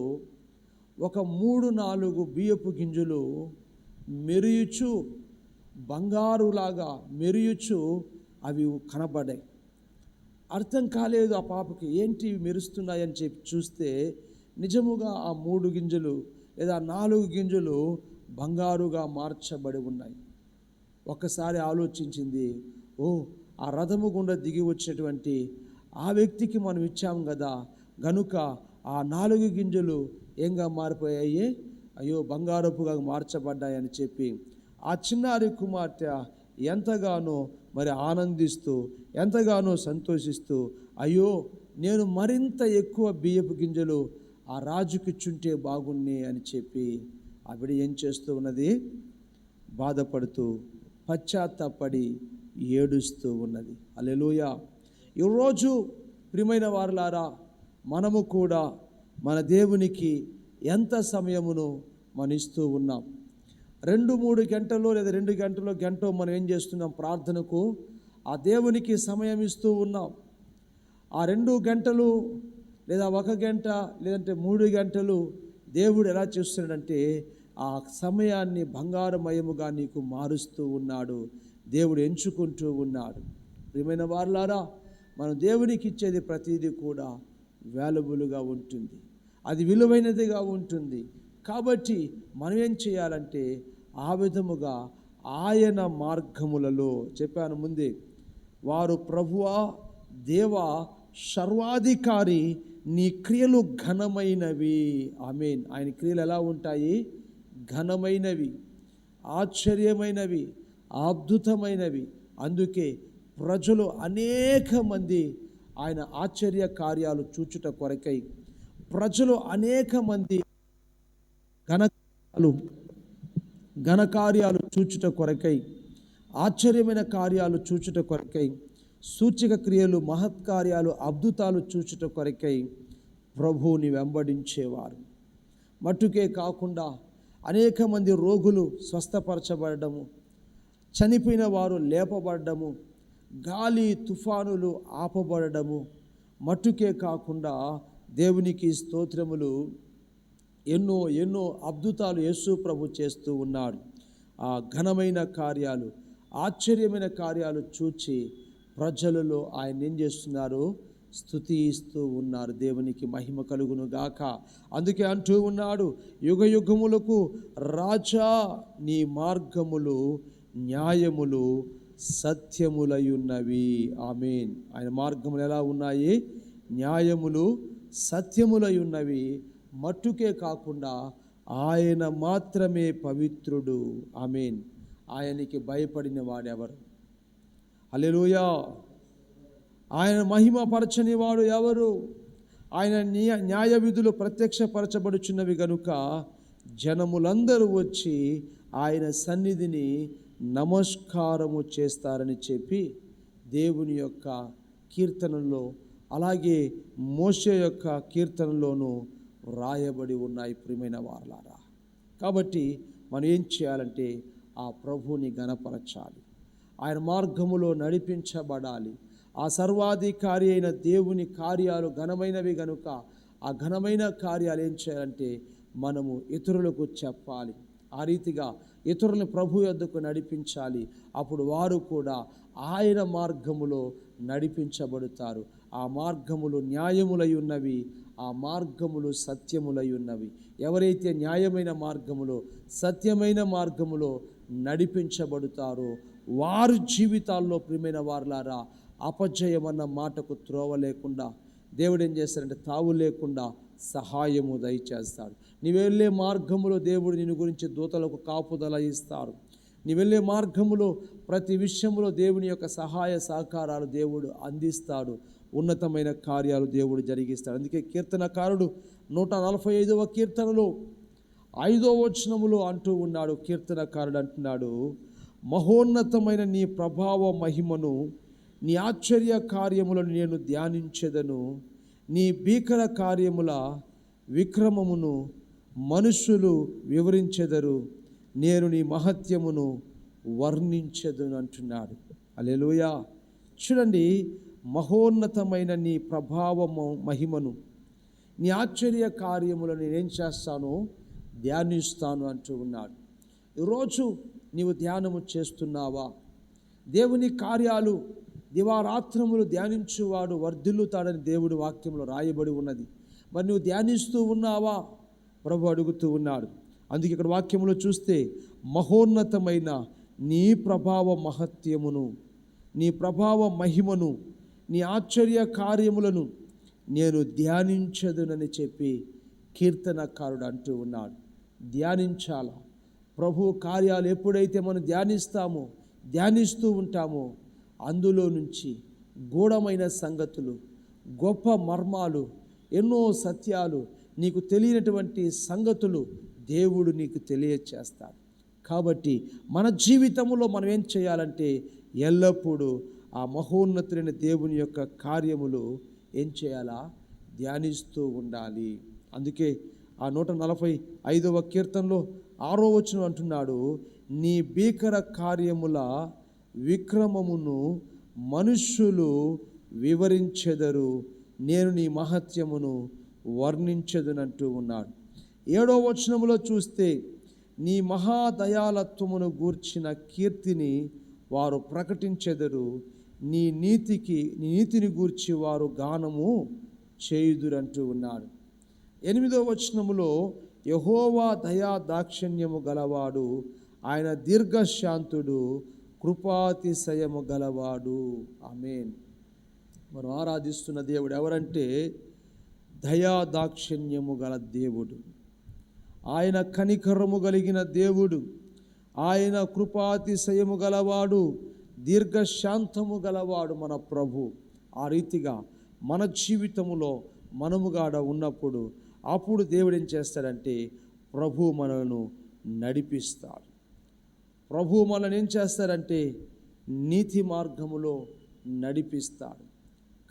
S1: ఒక 3-4 బియ్యపు గింజలు మెరియుచు, బంగారులాగా మెరియుచు అవి కనబడ్డాయి. అర్థం కాలేదు ఆ పాపకి, ఏంటి మెరుస్తున్నాయని చెప్పి చూస్తే నిజముగా ఆ 3 గింజలు లేదా 4 గింజలు బంగారుగా మార్చబడి ఉన్నాయి. ఒక్కసారి ఆలోచించింది, ఓ, ఆ రథము గుండా దిగి వచ్చినటువంటి ఆ వ్యక్తికి మనం ఇచ్చాం కదా, గనుక ఆ 4 గింజలు ఏంగా మారిపోయాయి, అయ్యో బంగారపుగా మార్చబడ్డాయని చెప్పి ఆ చిన్నారి కుమార్తె ఎంతగానో మరి ఆనందిస్తూ, ఎంతగానో సంతోషిస్తూ, అయ్యో నేను మరింత ఎక్కువ బియ్యపు గింజలు ఆ రాజుకిచ్చుంటే బాగున్నే అని చెప్పి ఆవిడ ఏం చేస్తూ ఉన్నది, బాధపడుతూ పశ్చాత్తాపడి ఏడుస్తూ ఉన్నది. హల్లెలూయా. ఈరోజు ప్రియమైన వారులారా, మనము కూడా మన దేవునికి ఎంత సమయమును మనం ఇస్తూ ఉన్నాం? 2-3 గంటలు లేదా 2 గంటలో గంటో మనం ఏం చేస్తున్నాం? ప్రార్థనకు ఆ దేవునికి సమయం ఇస్తూ ఉన్నాం. ఆ 2 గంటలు లేదా 1 గంట లేదంటే 3 గంటలు దేవుడు ఎలా చేస్తున్నాడంటే ఆ సమయాన్ని బంగారమయముగా నీకు మారుస్తూ ఉన్నాడు. దేవుడు ఎంచుకుంటూ ఉన్నాడు. ప్రియమైన వారులారా, మనం దేవునికి ఇచ్చేది ప్రతిదీ కూడా వాల్యుబుల్గా ఉంటుంది, అది విలువైనదిగా ఉంటుంది. కాబట్టి మనం ఏం చేయాలంటే ఆ విధముగా ఆయన మార్గములలో చెప్పాను ముందే, వారు ప్రభువా దేవా సర్వాధికారి, నీ క్రియలు ఘనమైనవి. ఆమేన్. ఆయన క్రియలు ఎలా ఉంటాయి? ఘనమైనవి, ఆశ్చర్యమైనవి, అద్భుతమైనవి. అందుకే ప్రజలు అనేక మంది ఆయన ఆశ్చర్య కార్యాలు చూచుట కొరకై, ప్రజలు అనేక మంది ఘనకార్యాలు చూచుట కొరకై, ఆశ్చర్యమైన కార్యాలు చూచుట కొరకై, సూచక క్రియలు, మహత్కార్యాలు, అద్భుతాలు చూచుట కొరకై ప్రభువుని వెంబడించేవారు. మట్టుకే కాకుండా అనేక మంది రోగులు స్వస్థపరచబడము, చనిపోయిన వారు లేపబడము, గాలి తుఫానులు ఆపబడము, మట్టుకే కాకుండా దేవునికి స్తోత్రములు, ఎన్నో ఎన్నో అద్భుతాలు యేసు ప్రభు చేస్తూ ఉన్నాడు. ఆ ఘనమైన కార్యాలు, ఆశ్చర్యమైన కార్యాలు చూచి ప్రజలలో ఆయన ఏం చేస్తున్నారు? స్తుతిస్తూ ఉన్నారు. దేవునికి మహిమ కలుగును గాక. అందుకే అంటూ ఉన్నాడు, యుగ యుగములకు రాజా నీ మార్గములు న్యాయములు సత్యములయున్నవి. ఆమేన్. ఆయన మార్గములు ఎలా ఉన్నాయి? న్యాయములు సత్యములయున్నవి. మట్టుకే కాకుండా ఆయన మాత్రమే పవిత్రుడు. ఆమేన్. ఆయనకి భయపడిన వాడెవరు? హల్లెలూయా. ఆయన మహిమపరచని వాడు ఎవరు? ఆయన న్యాయ విధులు ప్రత్యక్షపరచబడుచున్నవి గనుక జనములందరూ వచ్చి ఆయన సన్నిధిని నమస్కారము చేస్తారని చెప్పి దేవుని యొక్క కీర్తనలో, అలాగే మోషే యొక్క కీర్తనలోనూ వ్రాయబడి ఉన్నాయి ప్రియమైన వారలారా. కాబట్టి మనం ఏం చేయాలంటే ఆ ప్రభువుని గణపరచాలి, ఆయన మార్గములో నడిపించబడాలి. ఆ సర్వాధికారి అయిన దేవుని కార్యాలు ఘనమైనవి గనుక ఆ ఘనమైన కార్యాలు ఏం చేయాలంటే మనము ఇతరులకు చెప్పాలి. ఆ రీతిగా ఇతరులను ప్రభు యొద్దకు నడిపించాలి. అప్పుడు వారు కూడా ఆయన మార్గములో నడిపించబడతారు. ఆ మార్గములు న్యాయములై ఉన్నవి, ఆ మార్గములు సత్యములై ఉన్నవి. ఎవరైతే న్యాయమైన మార్గములో, సత్యమైన మార్గములో నడిపించబడతారో వారి జీవితాల్లో ప్రియమైన వారలారా అపజయమన్న మాటకు త్రోవ లేకుండా దేవుడు ఏం చేస్తాడంటే తావు లేకుండా సహాయము దయచేస్తాడు. నీ వెళ్ళే మార్గములో దేవుడు నిన్ను గురించి దూతలకు కాపుదల ఇస్తారు. నీ వెళ్ళే మార్గములో ప్రతి విషయంలో దేవుని యొక్క సహాయ సహకారాలు దేవుడు అందిస్తాడు. ఉన్నతమైన కార్యాలు దేవుడు జరిగిస్తాడు. అందుకే కీర్తనకారుడు 145వ కీర్తనలో 5వ వచనములో అంటూ ఉన్నాడు. కీర్తనకారుడు అంటున్నాడు, మహోన్నతమైన నీ ప్రభావ మహిమను, నీ ఆశ్చర్య కార్యములను నేను ధ్యానించెదను. నీ భీకర కార్యముల విక్రమమును మనుషులు వివరించెదరు. నేను నీ మహత్యమును వర్ణించెదను అంటున్నాడు. హల్లెలూయా. చూడండి, మహోన్నతమైన నీ ప్రభావము మహిమను, నీ ఆశ్చర్య కార్యములను నేనేం చేస్తాను? ధ్యానిస్తాను అంటూ ఉన్నాడు. ఈరోజు నీవు ధ్యానము చేస్తున్నావా? దేవుని కార్యాలు దివారాత్రములు ధ్యానించువాడు వర్ధిల్లుతాడని దేవుడి వాక్యంలో రాయబడి ఉన్నది. మరి నువ్వు ధ్యానిస్తూ ఉన్నావా? ప్రభు అడుగుతూ ఉన్నాడు. అందుకే ఇక్కడ వాక్యంలో చూస్తే మహోన్నతమైన నీ ప్రభావ మహత్యమును, నీ ప్రభావ మహిమను, నీ ఆశ్చర్య కార్యములను నేను ధ్యానించదునని చెప్పి కీర్తనకారుడు అంటూ ఉన్నాడు. ధ్యానించాలా? ప్రభు కార్యాలు ఎప్పుడైతే మనం ధ్యానిస్తూ ఉంటామో అందులో నుంచి గూఢమైన సంగతులు, గొప్ప మర్మాలు, ఎన్నో సత్యాలు, నీకు తెలియనటువంటి సంగతులు దేవుడు నీకు తెలియచేస్తాడు. కాబట్టి మన జీవితంలో మనం ఏం చేయాలంటే ఎల్లప్పుడూ ఆ మహోన్నతులైన దేవుని యొక్క కార్యములు ఏం చేయాలా? ధ్యానిస్తూ ఉండాలి. అందుకే ఆ 145వ కీర్తనలో 6వ వచనం అంటున్నాడు, నీ భీకర కార్యముల విక్రమమును మనుష్యులు వివరించెదరు. నేను నీ మహత్యమును వర్ణించెదనంటూ ఉన్నాడు. 7వ వచనములో చూస్తే నీ మహాదయాలత్వమును గూర్చిన కీర్తిని వారు ప్రకటించెదరు. నీ నీతిని గూర్చి వారు గానము చేయుదురంటూ ఉన్నాడు. 8వ వచనములో యెహోవా దయా దాక్షిణ్యము గలవాడు, ఆయన దీర్ఘశాంతుడు, కృపాతిశయము గలవాడు. ఆమేన్. మనం ఆరాధిస్తున్న దేవుడు ఎవరంటే దయా దాక్షిణ్యము గల దేవుడు. ఆయన కనికరము కలిగిన దేవుడు, ఆయన కృపాతిశయము గలవాడు, దీర్ఘశాంతము గలవాడు మన ప్రభు. ఆ రీతిగా మన జీవితములో మనముగాడ ఉన్నప్పుడు అప్పుడు దేవుడు ఏం చేస్తాడంటే ప్రభు మనలను నడిపిస్తాడు. ప్రభు మనల్ని ఏం చేస్తారంటే నీతి మార్గములో నడిపిస్తాడు.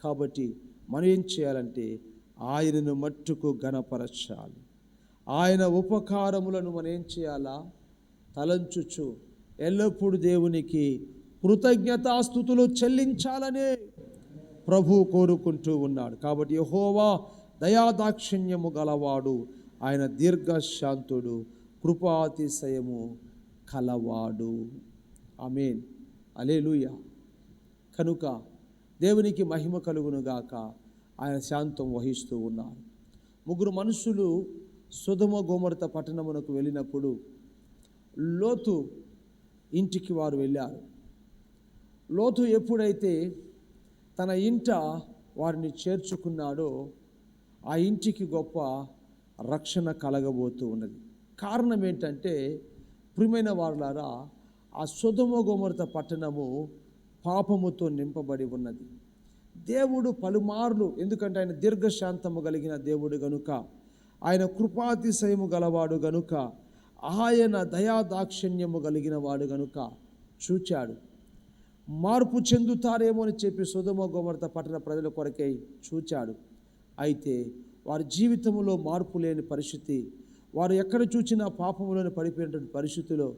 S1: కాబట్టి మనం ఏం చేయాలంటే ఆయనను మట్టుకు ఘనపరచాలి. ఆయన ఉపకారములను మనం ఏం చేయాలా? తలంచుచు ఎల్లప్పుడూ దేవునికి కృతజ్ఞతాస్తుతులు చెల్లించాలనే ప్రభు కోరుకుంటూ ఉన్నాడు. కాబట్టి యెహోవా దయాదాక్షిణ్యము గలవాడు, ఆయన దీర్ఘశాంతుడు, కృపాతిశయము కలవాడు. ఆమేన్. హల్లెలూయా. కనుక దేవునికి మహిమ కలుగునుగాక. ఆయన శాంతం వహిస్తూ ఉన్నారు. 3 మనుషులు సొదొమ గొమొర్రా పట్టణమునకు వెళ్ళినప్పుడు లోతు ఇంటికి వారు వెళ్ళారు. లోతు ఎప్పుడైతే తన ఇంట వారిని చేర్చుకున్నాడో ఆ ఇంటికి గొప్ప రక్షణ కలగబోతూ ఉన్నది. కారణం ఏంటంటే ప్రియమైన వారులారా, ఆ సొదొమ గొమొర్రా పట్టణము పాపముతో నింపబడి ఉన్నది. దేవుడు పలుమార్లు, ఎందుకంటే ఆయన దీర్ఘశాంతము కలిగిన దేవుడు గనుక, ఆయన కృపాతిశయము గలవాడు గనుక, ఆయన దయాదాక్షిణ్యము కలిగిన వాడు గనుక చూచాడు. మార్పు చెందుతారేమో అని చెప్పి సొదొమ గొమొర్రా పట్టణ ప్రజల కొరకై చూచాడు. అయితే వారి జీవితంలో మార్పు లేని పరిస్థితి, వారు ఎక్కడ చూచినా పాపములోనే పడిపోయినటువంటి పరిస్థితిలో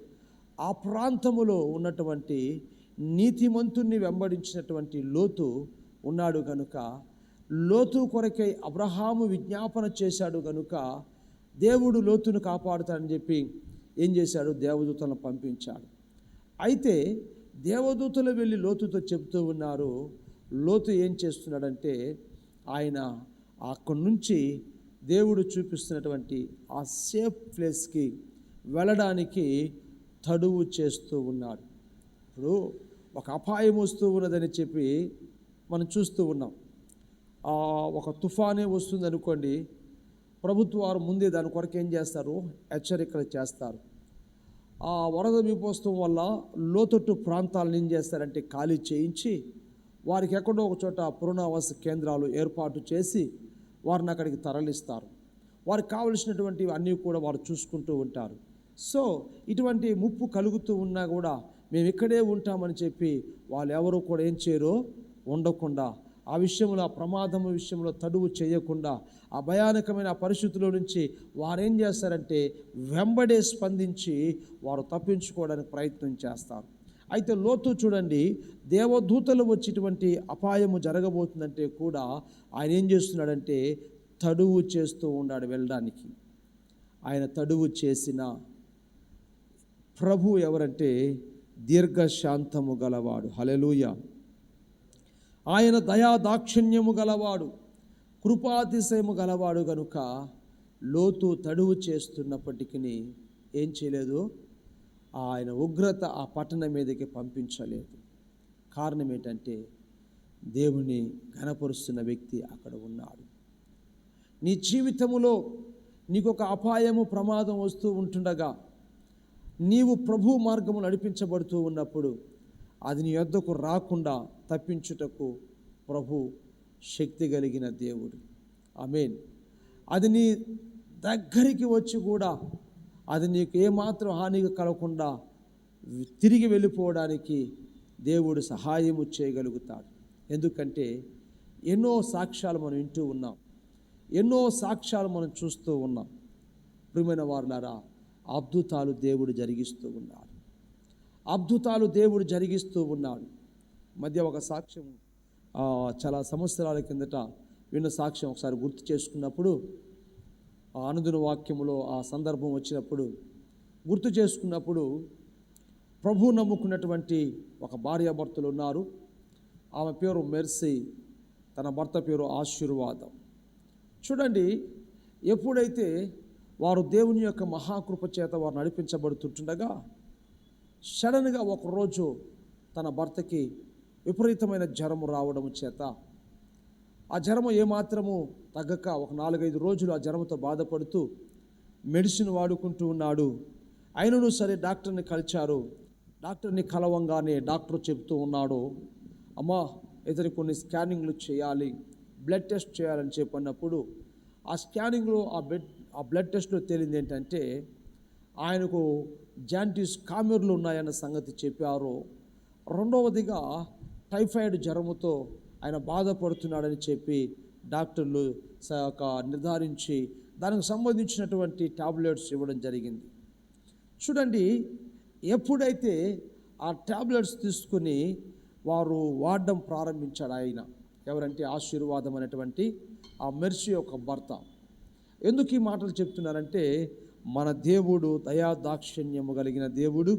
S1: ఆ ప్రాంతములో ఉన్నటువంటి నీతిమంతుణ్ణి వెంబడించినటువంటి లోతు ఉన్నాడు కనుక, లోతు కొరకై అబ్రహాము విజ్ఞాపన చేశాడు కనుక దేవుడు లోతును కాపాడుతాడని చెప్పి ఏం చేశాడు, దేవదూతలను పంపించాడు. అయితే దేవదూతలు వెళ్ళి లోతుతో చెబుతూ ఉన్నారు. లోతు ఏం చేస్తున్నాడంటే, ఆయన అక్కడి నుంచి దేవుడు చూపిస్తున్నటువంటి ఆ సేఫ్ ప్లేస్కి వెళ్ళడానికి తడువు చేస్తూ ఉన్నాడు. ఇప్పుడు ఒక అపాయం వస్తూ ఉన్నదని చెప్పి మనం చూస్తూ ఉన్నాం. ఒక తుఫానే వస్తుంది అనుకోండి, ప్రభుత్వాలు ముందే దాని కొరకు ఏం చేస్తారు, హెచ్చరికలు చేస్తారు. ఆ వరద విపోత్సవం వల్ల లోతట్టు ప్రాంతాలను ఏం చేస్తారంటే ఖాళీ చేయించి వారికి ఎక్కడో ఒక చోట పునరావాస కేంద్రాలు ఏర్పాటు చేసి వారిని అక్కడికి తరలిస్తారు. వారికి కావలసినటువంటివి అన్నీ కూడా వారు చూసుకుంటూ ఉంటారు. సో ఇటువంటి ముప్పు కలుగుతూ ఉన్నా కూడా మేము ఇక్కడే ఉంటామని చెప్పి వాళ్ళు ఎవరు కూడా ఏం చేయరో ఉండకుండా, ఆ విషయంలో, ఆ ప్రమాదం విషయంలో తడువు చేయకుండా, ఆ భయానకమైన పరిస్థితుల నుంచి వారు ఏం చేస్తారంటే వెంబడే స్పందించి వారు తప్పించుకోవడానికి ప్రయత్నం చేస్తారు. అయితే లోతు చూడండి, దేవదూతలు వచ్చేటువంటి అపాయము జరగబోతుందంటే కూడా ఆయన ఏం చేస్తున్నాడంటే తడువు చేస్తూ ఉన్నాడు వెళ్ళడానికి. ఆయన తడువు చేసిన ప్రభు ఎవరంటే దీర్ఘశాంతము గలవాడు. హల్లెలూయా. ఆయన దయా దాక్షిణ్యము గలవాడు, కృపాతిశయము గలవాడు గనుక లోతు తడువు చేస్తున్నప్పటికీ ఏం చేయలేదు, ఆయన ఉగ్రత ఆ పట్టణం మీదకి పంపించలేదు. కారణం ఏంటంటే దేవుని ఘనపరుస్తున్న వ్యక్తి అక్కడ ఉన్నాడు. నీ జీవితములో నీకు ఒక అపాయము, ప్రమాదం వస్తూ ఉంటుండగా నీవు ప్రభు మార్గము నడిపించబడుతూ ఉన్నప్పుడు అది నీ యొద్దకు రాకుండా తప్పించుటకు ప్రభు శక్తి కలిగిన దేవుడు. ఆమేన్. అది నీ దగ్గరికి వచ్చి కూడా అది నీకు ఏమాత్రం హాని కలగకుండా తిరిగి వెళ్ళిపోవడానికి దేవుడు సహాయము చేయగలుగుతాడు. ఎందుకంటే ఎన్నో సాక్ష్యాలు మనం వింటూ ఉన్నాం, ఎన్నో సాక్ష్యాలు మనం చూస్తూ ఉన్నాం. ప్రియమైన వారులారా, అద్భుతాలు దేవుడు జరిగిస్తూ ఉన్నాడు, అద్భుతాలు దేవుడు జరిగిస్తూ ఉన్నాడు. మధ్య ఒక సాక్ష్యం చాలా సంవత్సరాల కిందట విన్న సాక్ష్యం ఒకసారి గుర్తు చేసుకున్నప్పుడు, ఆ అనుదిన వాక్యములో ఆ సందర్భం వచ్చినప్పుడు గుర్తు చేసుకున్నప్పుడు, ప్రభు నమ్ముకున్నటువంటి ఒక భార్యాభర్తలు ఉన్నారు. ఆమె పేరు మెర్సీ, తన భర్త పేరు ఆశీర్వాదం. చూడండి, ఎప్పుడైతే వారు దేవుని యొక్క మహాకృప చేత వారు నడిపించబడుతుండగా సడన్గా ఒకరోజు తన భర్తకి విపరీతమైన జ్వరము రావడం చేత ఆ జ్వరము ఏమాత్రము తగ్గక ఒక 4-5 రోజులు ఆ జ్వరంతో బాధపడుతూ మెడిసిన్ వాడుకుంటూ ఉన్నాడు. అయినను సరే డాక్టర్ని కలిచారు. డాక్టర్ని కలవంగానే డాక్టర్ చెప్తూ ఉన్నాడు, అమ్మా ఇతనికి కొన్ని స్కానింగ్లు చేయాలి, బ్లడ్ టెస్ట్ చేయాలని చెప్పినప్పుడు ఆ స్కానింగ్లో ఆ బ్లడ్ టెస్ట్లో తేలింది ఏంటంటే ఆయనకు జాంటీస్ కామెర్లు ఉన్నాయన్న సంగతి చెప్పారు. రెండవదిగా టైఫాయిడ్ జ్వరముతో ఆయన బాధపడుతున్నాడని చెప్పి డాక్టర్లు నిర్ధారించి దానికి సంబంధించినటువంటి టాబ్లెట్స్ ఇవ్వడం జరిగింది. చూడండి, ఎప్పుడైతే ఆ టాబ్లెట్స్ తీసుకుని వారు వాడడం ప్రారంభించాడు ఆయన, ఎవరంటే ఆశీర్వాదం అనేటువంటి ఆ మెర్సీ యొక్క భర్త. ఎందుకు ఈ మాటలు చెప్తున్నారంటే, మన దేవుడు దయాదాక్షిణ్యము కలిగిన దేవుడు,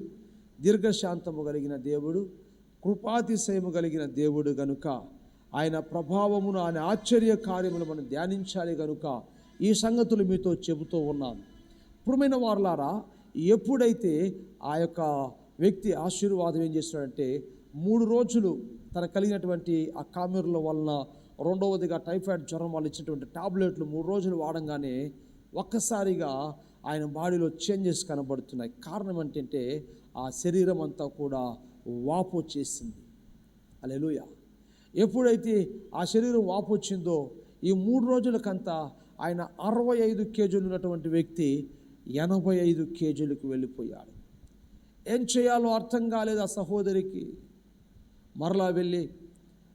S1: దీర్ఘశాంతము కలిగిన దేవుడు, కృపాతిశయము కలిగిన దేవుడు గనుక ఆయన ప్రభావమును, ఆయన ఆశ్చర్య కార్యములు మనం ధ్యానించాలి గనుక ఈ సంగతులు మీతో చెబుతూ ఉన్నాను. ప్రియమైన వారలారా, ఎప్పుడైతే ఆ యొక్క వ్యక్తి ఆశీర్వాదం ఏం చేస్తున్నాడంటే 3 రోజులు తన కలిగినటువంటి ఆ కామెర్ల వలన, రెండవదిగా టైఫాయిడ్ జ్వరం వల్ల ఇచ్చినటువంటి టాబ్లెట్లు 3 రోజులు వాడంగానే ఒక్కసారిగా ఆయన బాడీలో చేంజెస్ కనబడుతున్నాయి. కారణం ఏంటంటే ఆ శరీరం అంతా కూడా వాపు వచ్చేసింది. హల్లెలూయా. ఎప్పుడైతే ఆ శరీరం వాపు వచ్చిందో ఈ 3 రోజులకంతా ఆయన 65 కేజీలు ఉన్నటువంటి వ్యక్తి 85 కేజీలకు వెళ్ళిపోయాడు. ఏం చేయాలో అర్థం కాలేదు ఆ సహోదరికి. మరలా వెళ్ళి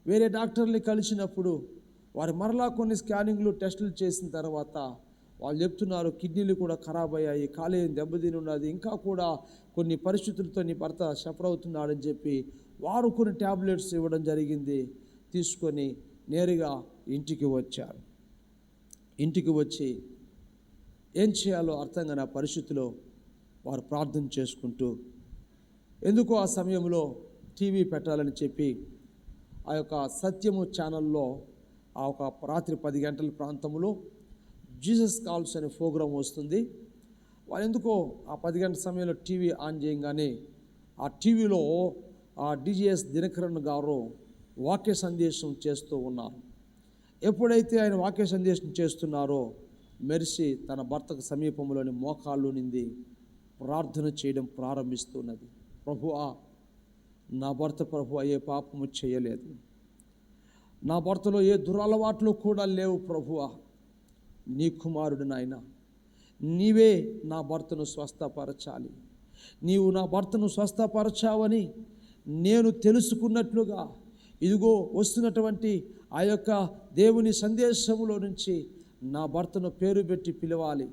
S1: వేరే డాక్టర్ని కలిసినప్పుడు వారు మరలా కొన్ని స్కానింగ్లు టెస్టులు చేసిన తర్వాత వాళ్ళు చెప్తున్నారు కిడ్నీలు కూడా ఖరాబ్ అయ్యాయి, కాలేయం దెబ్బతిని ఉన్నది, ఇంకా కూడా కొన్ని పరిస్థితులతో నీ భర్త సఫర్ అవుతున్నాడని చెప్పి వారు కొన్ని ట్యాబ్లెట్స్ ఇవ్వడం జరిగింది. తీసుకొని నేరుగా ఇంటికి వచ్చారు. ఇంటికి వచ్చి ఏం చేయాలో అర్థం కాని ఆ పరిస్థితిలో వారు ప్రార్థన చేసుకుంటూ ఎందుకో ఆ సమయంలో టీవీ పెట్టాలని చెప్పి ఆ యొక్క సత్యము ఛానల్లో ఆ ఒక రాత్రి 10 గంటల ప్రాంతంలో జీసస్ కాల్స్ అనే ప్రోగ్రాం వస్తుంది. వాళ్ళు ఎందుకో ఆ 10 గంటల సమయంలో టీవీ ఆన్ చేయగానే ఆ టీవీలో ఆ డిజిఎస్ దినకరన్ గారు వాక్య సందేశం చేస్తూ ఉన్నారు. ఎప్పుడైతే ఆయన వాక్య సందేశం చేస్తున్నారో మెర్సీ తన భర్తకు సమీపంలోని మోకాళ్ళు నింది ప్రార్థన చేయడం ప్రారంభిస్తున్నది. ప్రభువా, నా భర్త ప్రభువా ఏ పాపము చేయలేదు, నా భర్తలో ఏ దురలవాట్లు కూడా లేవు ప్రభువా, నీ కుమారుడు నాయన, నీవే నా భర్తను స్వస్థపరచాలి, నీవు నా భర్తను స్వస్థపరచావని నేను తెలుసుకున్నట్లుగా ఇదిగో వస్తున్నటువంటి ఆ యొక్క దేవుని సందేశములో నుంచి నా భర్తను పేరు పెట్టి పిలవాలి,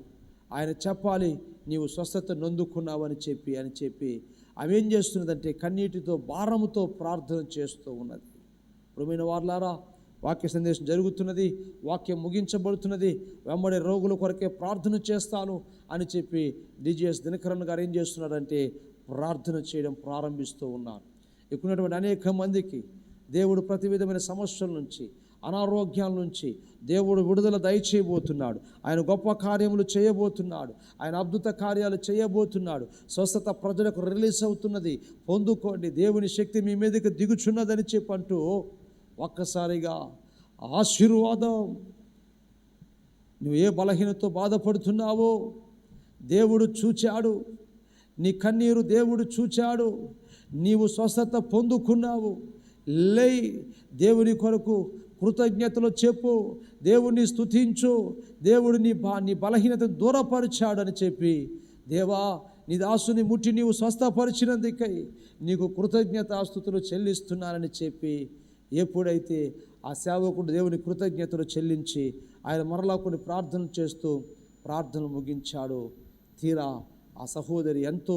S1: ఆయన చెప్పాలి నీవు స్వస్థత నొందుకున్నావని చెప్పి ఆమె ఏం చేస్తున్నదంటే కన్నీటితో భారముతో ప్రార్థన చేస్తూ ఉన్నది. ప్రియమైన వారలారా, వాక్య సందేశం జరుగుతున్నది, వాక్యం ముగించబడుతున్నది, వెంబడే రోగుల కొరకే ప్రార్థన చేస్తాను అని చెప్పి డిజిఎస్ దినకరన్ గారు ఏం చేస్తున్నారంటే ప్రార్థన చేయడం ప్రారంభిస్తూ ఉన్నారు. ఇక్కడ అనేక మందికి దేవుడు ప్రతి విధమైన సమస్యల నుంచి, అనారోగ్యాల నుంచి దేవుడు విడుదల దయచేయబోతున్నాడు. ఆయన గొప్ప కార్యములు చేయబోతున్నాడు, ఆయన అద్భుత కార్యాలు చేయబోతున్నాడు. స్వస్థత ప్రజలకు రిలీజ్ అవుతున్నది, పొందుకోండి, దేవుని శక్తి మీ మీదకి దిగుచున్నదని చెప్పంటూ ఒక్కసారిగా ఆశీర్వాదం. నువ్వు ఏ బలహీనతో బాధపడుతున్నావో దేవుడు చూచాడు, నీ కన్నీరు దేవుడు చూచాడు, నీవు స్వస్థత పొందుకున్నావు. లేయ్, దేవుని కొరకు కృతజ్ఞతలు చెప్పు, దేవుణ్ణి స్తుతించు, దేవుడు నీ బలహీనతను దూరపరిచాడని చెప్పి, దేవా నీ దాసుని ముట్టి నీవు స్వస్థపరిచినందుకై నీకు కృతజ్ఞతాస్తుతులు చెల్లిస్తున్నానని చెప్పి ఎప్పుడైతే ఆ సేవకుడు దేవుని కృతజ్ఞతలు చెల్లించి ఆయన మరలా కొన్ని ప్రార్థనలు చేస్తూ ప్రార్థనలు ముగించాడు. తీరా ఆ సహోదరి ఎంతో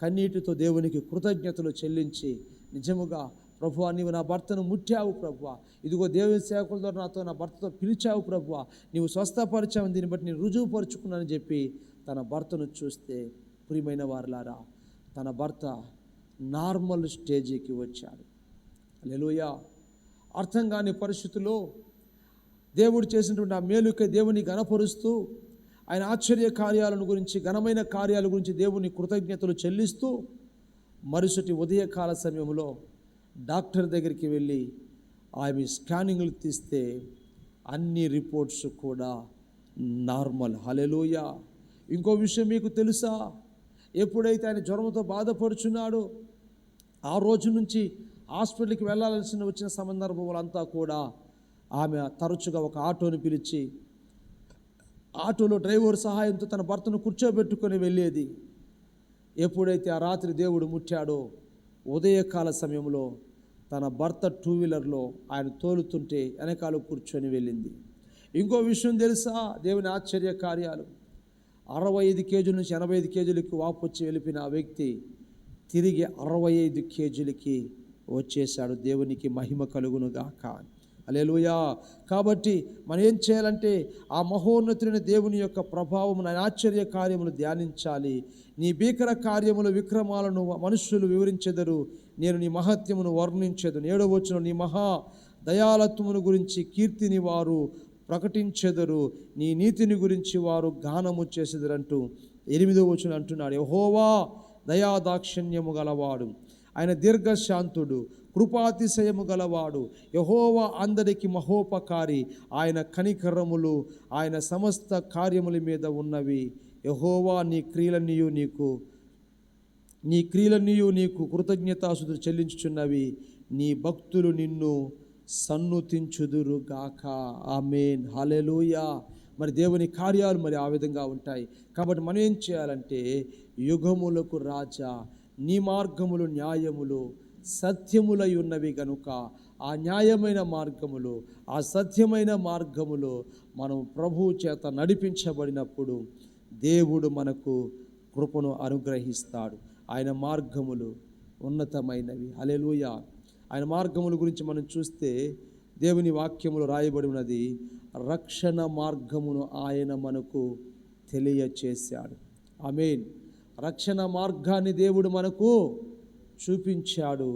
S1: కన్నీటితో దేవునికి కృతజ్ఞతలు చెల్లించి, నిజముగా ప్రభువా నీవు నా భర్తను ముట్టావు ప్రభువా, ఇదిగో దేవుని సేవకుల ద్వారా నాతో నా భర్తతో పిలిచావు ప్రభువా, నీవు స్వస్థపరిచావు, దీన్ని బట్టి నేను రుజువుపరుచుకున్నానని చెప్పి తన భర్తను చూస్తే, ప్రియమైన వారలారా, తన భర్త నార్మల్ స్టేజీకి వచ్చాడు. హల్లెలూయా. అర్థం కాని పరిస్థితుల్లో దేవుడు చేసినటువంటి ఆ మేలుకై దేవుని ఘనపరుస్తూ ఆయన ఆశ్చర్య కార్యాలను గురించి, ఘనమైన కార్యాల గురించి దేవుని కృతజ్ఞతలు చెల్లిస్తూ మరుసటి ఉదయకాల సమయంలో డాక్టర్ దగ్గరికి వెళ్ళి ఆమె స్కానింగ్లు తీస్తే అన్ని రిపోర్ట్స్ కూడా నార్మల్. హల్లెలూయా. ఇంకో విషయం మీకు తెలుసా, ఎప్పుడైతే ఆయన జ్వరంతో బాధపడుచున్నాడో ఆ రోజు నుంచి హాస్పిటల్కి వెళ్ళాల్సిన వచ్చిన సందర్భములంతా కూడా ఆమె తరచుగా ఒక ఆటోని పిలిచి ఆటోలో డ్రైవర్ సహాయంతో తన భర్తను కూర్చోబెట్టుకొని వెళ్ళేది. ఎప్పుడైతే ఆ రాత్రి దేవుడు ముట్టాడో ఉదయకాల సమయంలో తన భర్త 2 వీలర్లో ఆయన తోలుతుంటే వెనకాల కూర్చొని వెళ్ళింది. ఇంకో విషయం తెలుసా, దేవుని ఆశ్చర్య కార్యాలు, 65 కేజీల నుంచి 85 కేజీలకి వాపు వచ్చి వెళ్ళిపోయిన ఆ వ్యక్తి తిరిగి 65 కేజీలకి వచ్చేసాడు. దేవునికి మహిమ కలుగునుగాక. హల్లెలూయా. కాబట్టి మనం ఏం చేయాలంటే ఆ మహోన్నతుని దేవుని యొక్క ప్రభావం, ఆయన ఆశ్చర్య కార్యములు ధ్యానించాలి. నీ భీకర కార్యములు విక్రమాలను మనుష్యులు వివరించెదరు, నేను నీ మహత్యమును వర్ణించెదను. 7వ వచనం, నీ మహా దయాలత్వమును గురించి కీర్తిని వారు ప్రకటించెదరు, నీ నీతిని గురించి వారు గానము చేసెదరంటూ 8వ వచనం అంటున్నాడు. యెహోవా దయాదాక్షిణ్యము గలవాడు, ఆయన దీర్ఘశాంతుడు, కృపాతిశయము గలవాడు. యెహోవా అందరికి మహోపకారి, ఆయన కనికరములు ఆయన సమస్త కార్యముల మీద ఉన్నవి. యెహోవా నీ క్రియలన్నీయు నీకు కృతజ్ఞతాస్తుతులు చెల్లించుచున్నవి. నీ భక్తులు నిన్ను సన్నుతించుదురుగాక. ఆమేన్, హల్లెలూయా. మరి దేవుని కార్యాలు మరి ఆ విధంగా ఉంటాయి. కాబట్టి మనం ఏం చేయాలంటే, యుగములకు రాజా, నీ మార్గములు న్యాయములు సత్యములై ఉన్నవి గనుక ఆ న్యాయమైన మార్గములు, ఆ సత్యమైన మార్గములు మనం ప్రభువు చేత నడిపించబడినప్పుడు దేవుడు మనకు కృపను అనుగ్రహిస్తాడు. ఆయన మార్గములు ఉన్నతమైనవి. హల్లెలూయా. ఆయన మార్గముల గురించి మనం చూస్తే దేవుని వాక్యములో రాయబడి ఉన్నది, రక్షణ మార్గమును ఆయన మనకు తెలియచేశాడు. ఆమేన్. రక్షణ మార్గాన్ని దేవుడు మనకు చూపించాడు.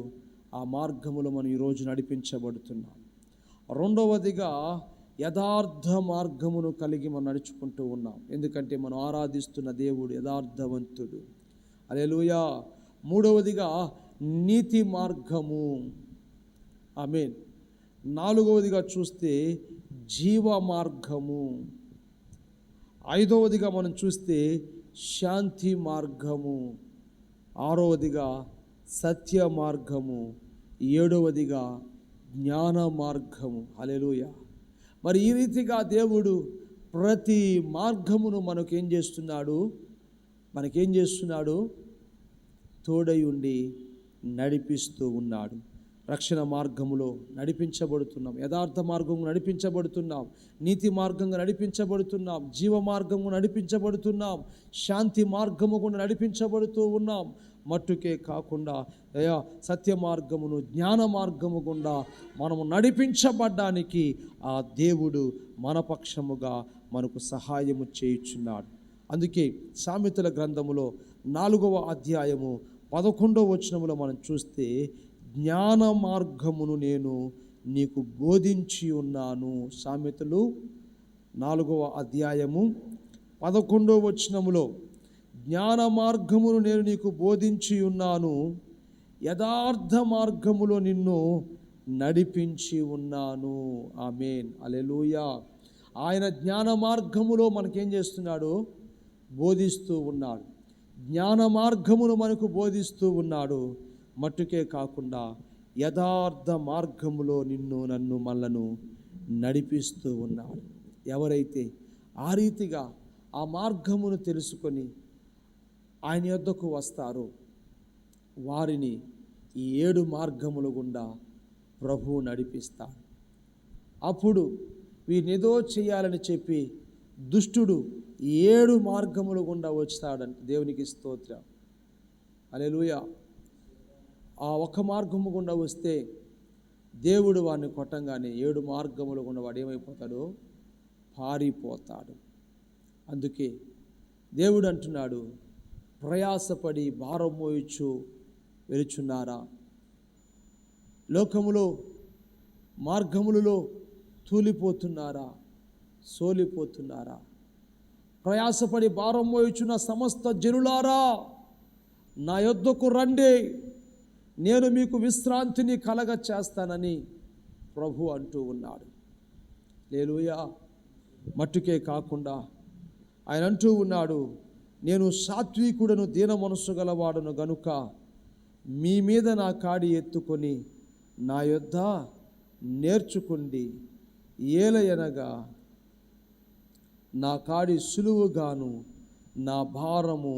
S1: ఆ మార్గములో మనం ఈరోజు నడిపించబడుతున్నాం. రెండవదిగా యథార్థ మార్గమును కలిగి మనం నడుచుకుంటూ ఉన్నాం. ఎందుకంటే మనం ఆరాధిస్తున్న దేవుడు యథార్థవంతుడు. హల్లెలూయా. మూడవదిగా నీతి మార్గము. ఆమేన్. నాలుగవదిగా చూస్తే జీవ మార్గము. ఐదవదిగా మనం చూస్తే శాంతి మార్గము. ఆరవదిగా సత్య మార్గము. ఏడవదిగా జ్ఞాన మార్గము. హల్లెలూయా. మరి ఈ రీతిగా దేవుడు ప్రతి మార్గమును మనకేం చేస్తున్నాడు? తోడై ఉండి నడిపిస్తూ ఉన్నాడు. రక్షణ మార్గములో నడిపించబడుతున్నాం, యథార్థ మార్గము నడిపించబడుతున్నాం, నీతి మార్గంగా నడిపించబడుతున్నాం, జీవ మార్గము నడిపించబడుతున్నాం, శాంతి మార్గము కూడా నడిపించబడుతూ ఉన్నాం. మట్టుకే కాకుండా సత్య మార్గమును, జ్ఞాన మార్గము గుండా మనము నడిపించబడ్డానికి ఆ దేవుడు మన పక్షముగా మనకు సహాయము చేయుచున్నాడు. అందుకే సామెతల గ్రంథములో 4వ అధ్యాయము 11వ వచనములో మనం చూస్తే, జ్ఞాన మార్గమును నేను నీకు బోధించి ఉన్నాను. సామెతలు 4వ అధ్యాయము 11వ వచనములో, జ్ఞాన మార్గమును నేను నీకు బోధించి ఉన్నాను, యథార్థ మార్గములో నిన్ను నడిపించి ఉన్నాను. ఆమేన్, హల్లెలూయా. ఆయన జ్ఞాన మార్గములో మనకేం చేస్తున్నాడు? బోధిస్తూ ఉన్నాడు. జ్ఞాన మార్గమును మనకు బోధిస్తూ ఉన్నాడు. మట్టుకే కాకుండా యథార్థ మార్గములో నన్ను మనలను నడిపిస్తూ ఉన్నాడు. ఎవరైతే ఆ రీతిగా ఆ మార్గమును తెలుసుకొని ఆయన యొద్దకు వస్తారో వారిని ఈ 7 మార్గముల గుండా ప్రభువు నడిపిస్తాడు. అప్పుడు వీరినేదో చేయాలని చెప్పి దుష్టుడు 7 మార్గముల గుండా వచ్చాడంట. దేవునికి స్తోత్రం, హల్లెలూయా. ఆ ఒక్క మార్గము గుండా వస్తే దేవుడు వాడిని కొట్టంగానే 7 మార్గముల గుండా వాడు ఏమైపోతాడు? పారిపోతాడు. అందుకే దేవుడు అంటున్నాడు, ప్రయాసపడి భారం మోయొచ్చు వెలుచున్నారా? లోకములో మార్గములలో తూలిపోతున్నారా? సోలిపోతున్నారా? ప్రయాసపడి భారం మోయుచున్న సమస్త జనులారా, నా యొద్దకు రండి, నేను మీకు విశ్రాంతిని కలగ చేస్తానని ప్రభు అంటూ ఉన్నాడు. హల్లెలూయా. మట్టుకే కాకుండా ఆయన అంటూ ఉన్నాడు, నేను సాత్వికుడను, దీన మనస్సు గలవాడును గనుక మీ మీద నా కాడి ఎత్తుకొని నా యొద్ద నేర్చుకోండి, ఏలయనగా నా కాడి సులువుగాను నా భారము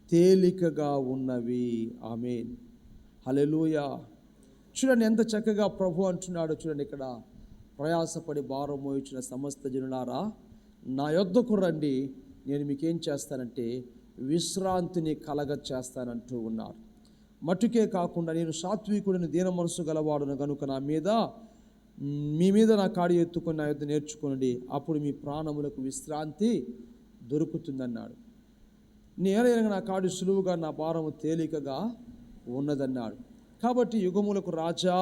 S1: తేలికగా ఉన్నవి. ఆమేన్, హల్లెలూయా. చూడండి ఎంత చక్కగా ప్రభు అంటున్నాడు. చూడండి ఇక్కడ, ప్రయాసపడి భారం మోయించిన సమస్త జనులారా, నా యొద్దకు రండి, నేను మీకేం చేస్తానంటే విశ్రాంతిని కలగ చేస్తానంటూ ఉన్నారు. మట్టుకే కాకుండా నేను సాత్వికుడిని, దీన మనసు గలవాడును గనుక మీ మీద నా కాడి ఎత్తుకొని నా యొద్ద నేర్చుకోండి, అప్పుడు మీ ప్రాణములకు విశ్రాంతి దొరుకుతుందన్నాడు. నేనైనా నా కాడి సులువుగా నా భారము తేలికగా ఉన్నదన్నాడు. కాబట్టి యుగములకు రాజా,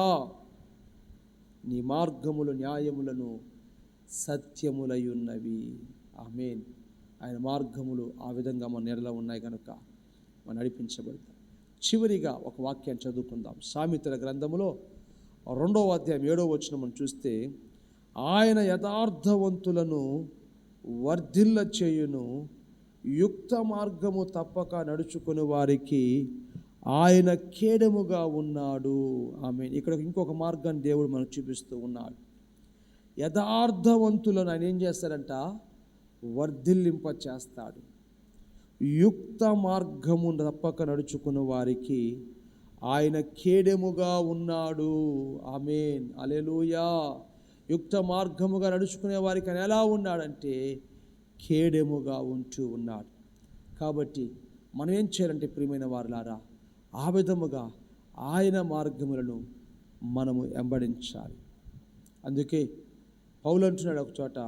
S1: నీ మార్గములు న్యాయములను సత్యములై ఉన్నవి. ఆమేన్. ఆయన మార్గములు ఆ విధంగా మన నెరలో ఉన్నాయి కనుక మనం నడిపించబడతాం. చివరిగా ఒక వాక్యాన్ని చదువుకుందాం. సామెతల గ్రంథములో 2వ అధ్యాయం 7వ వచనం మనం చూస్తే, ఆయన యథార్థవంతులను వర్ధిల్ల చేయును, యుక్త మార్గము తప్పక నడుచుకుని వారికి ఆయన కేడముగా ఉన్నాడు. ఇక్కడ ఇంకొక మార్గాన్ని దేవుడు మనకు చూపిస్తూ ఉన్నాడు. యథార్థవంతులను ఆయన ఏం చేస్తాడంట? వర్ధిల్లింప చేస్తాడు. యుక్త మార్గము తప్పక నడుచుకున్న వారికి ఆయన కేడెముగా ఉన్నాడు. ఆమేన్, హల్లెలూయా. యుక్త మార్గముగా నడుచుకునే వారికి ఆయన ఎలా ఉన్నాడంటే కేడెముగా ఉంటూ ఉన్నాడు. కాబట్టి మనం ఏం చేయాలంటే ప్రియమైన వారులారా, ఆ విధముగా ఆయన మార్గములను మనము వెంబడించాలి. అందుకే పౌలు అంటున్నాడు ఒక చోట,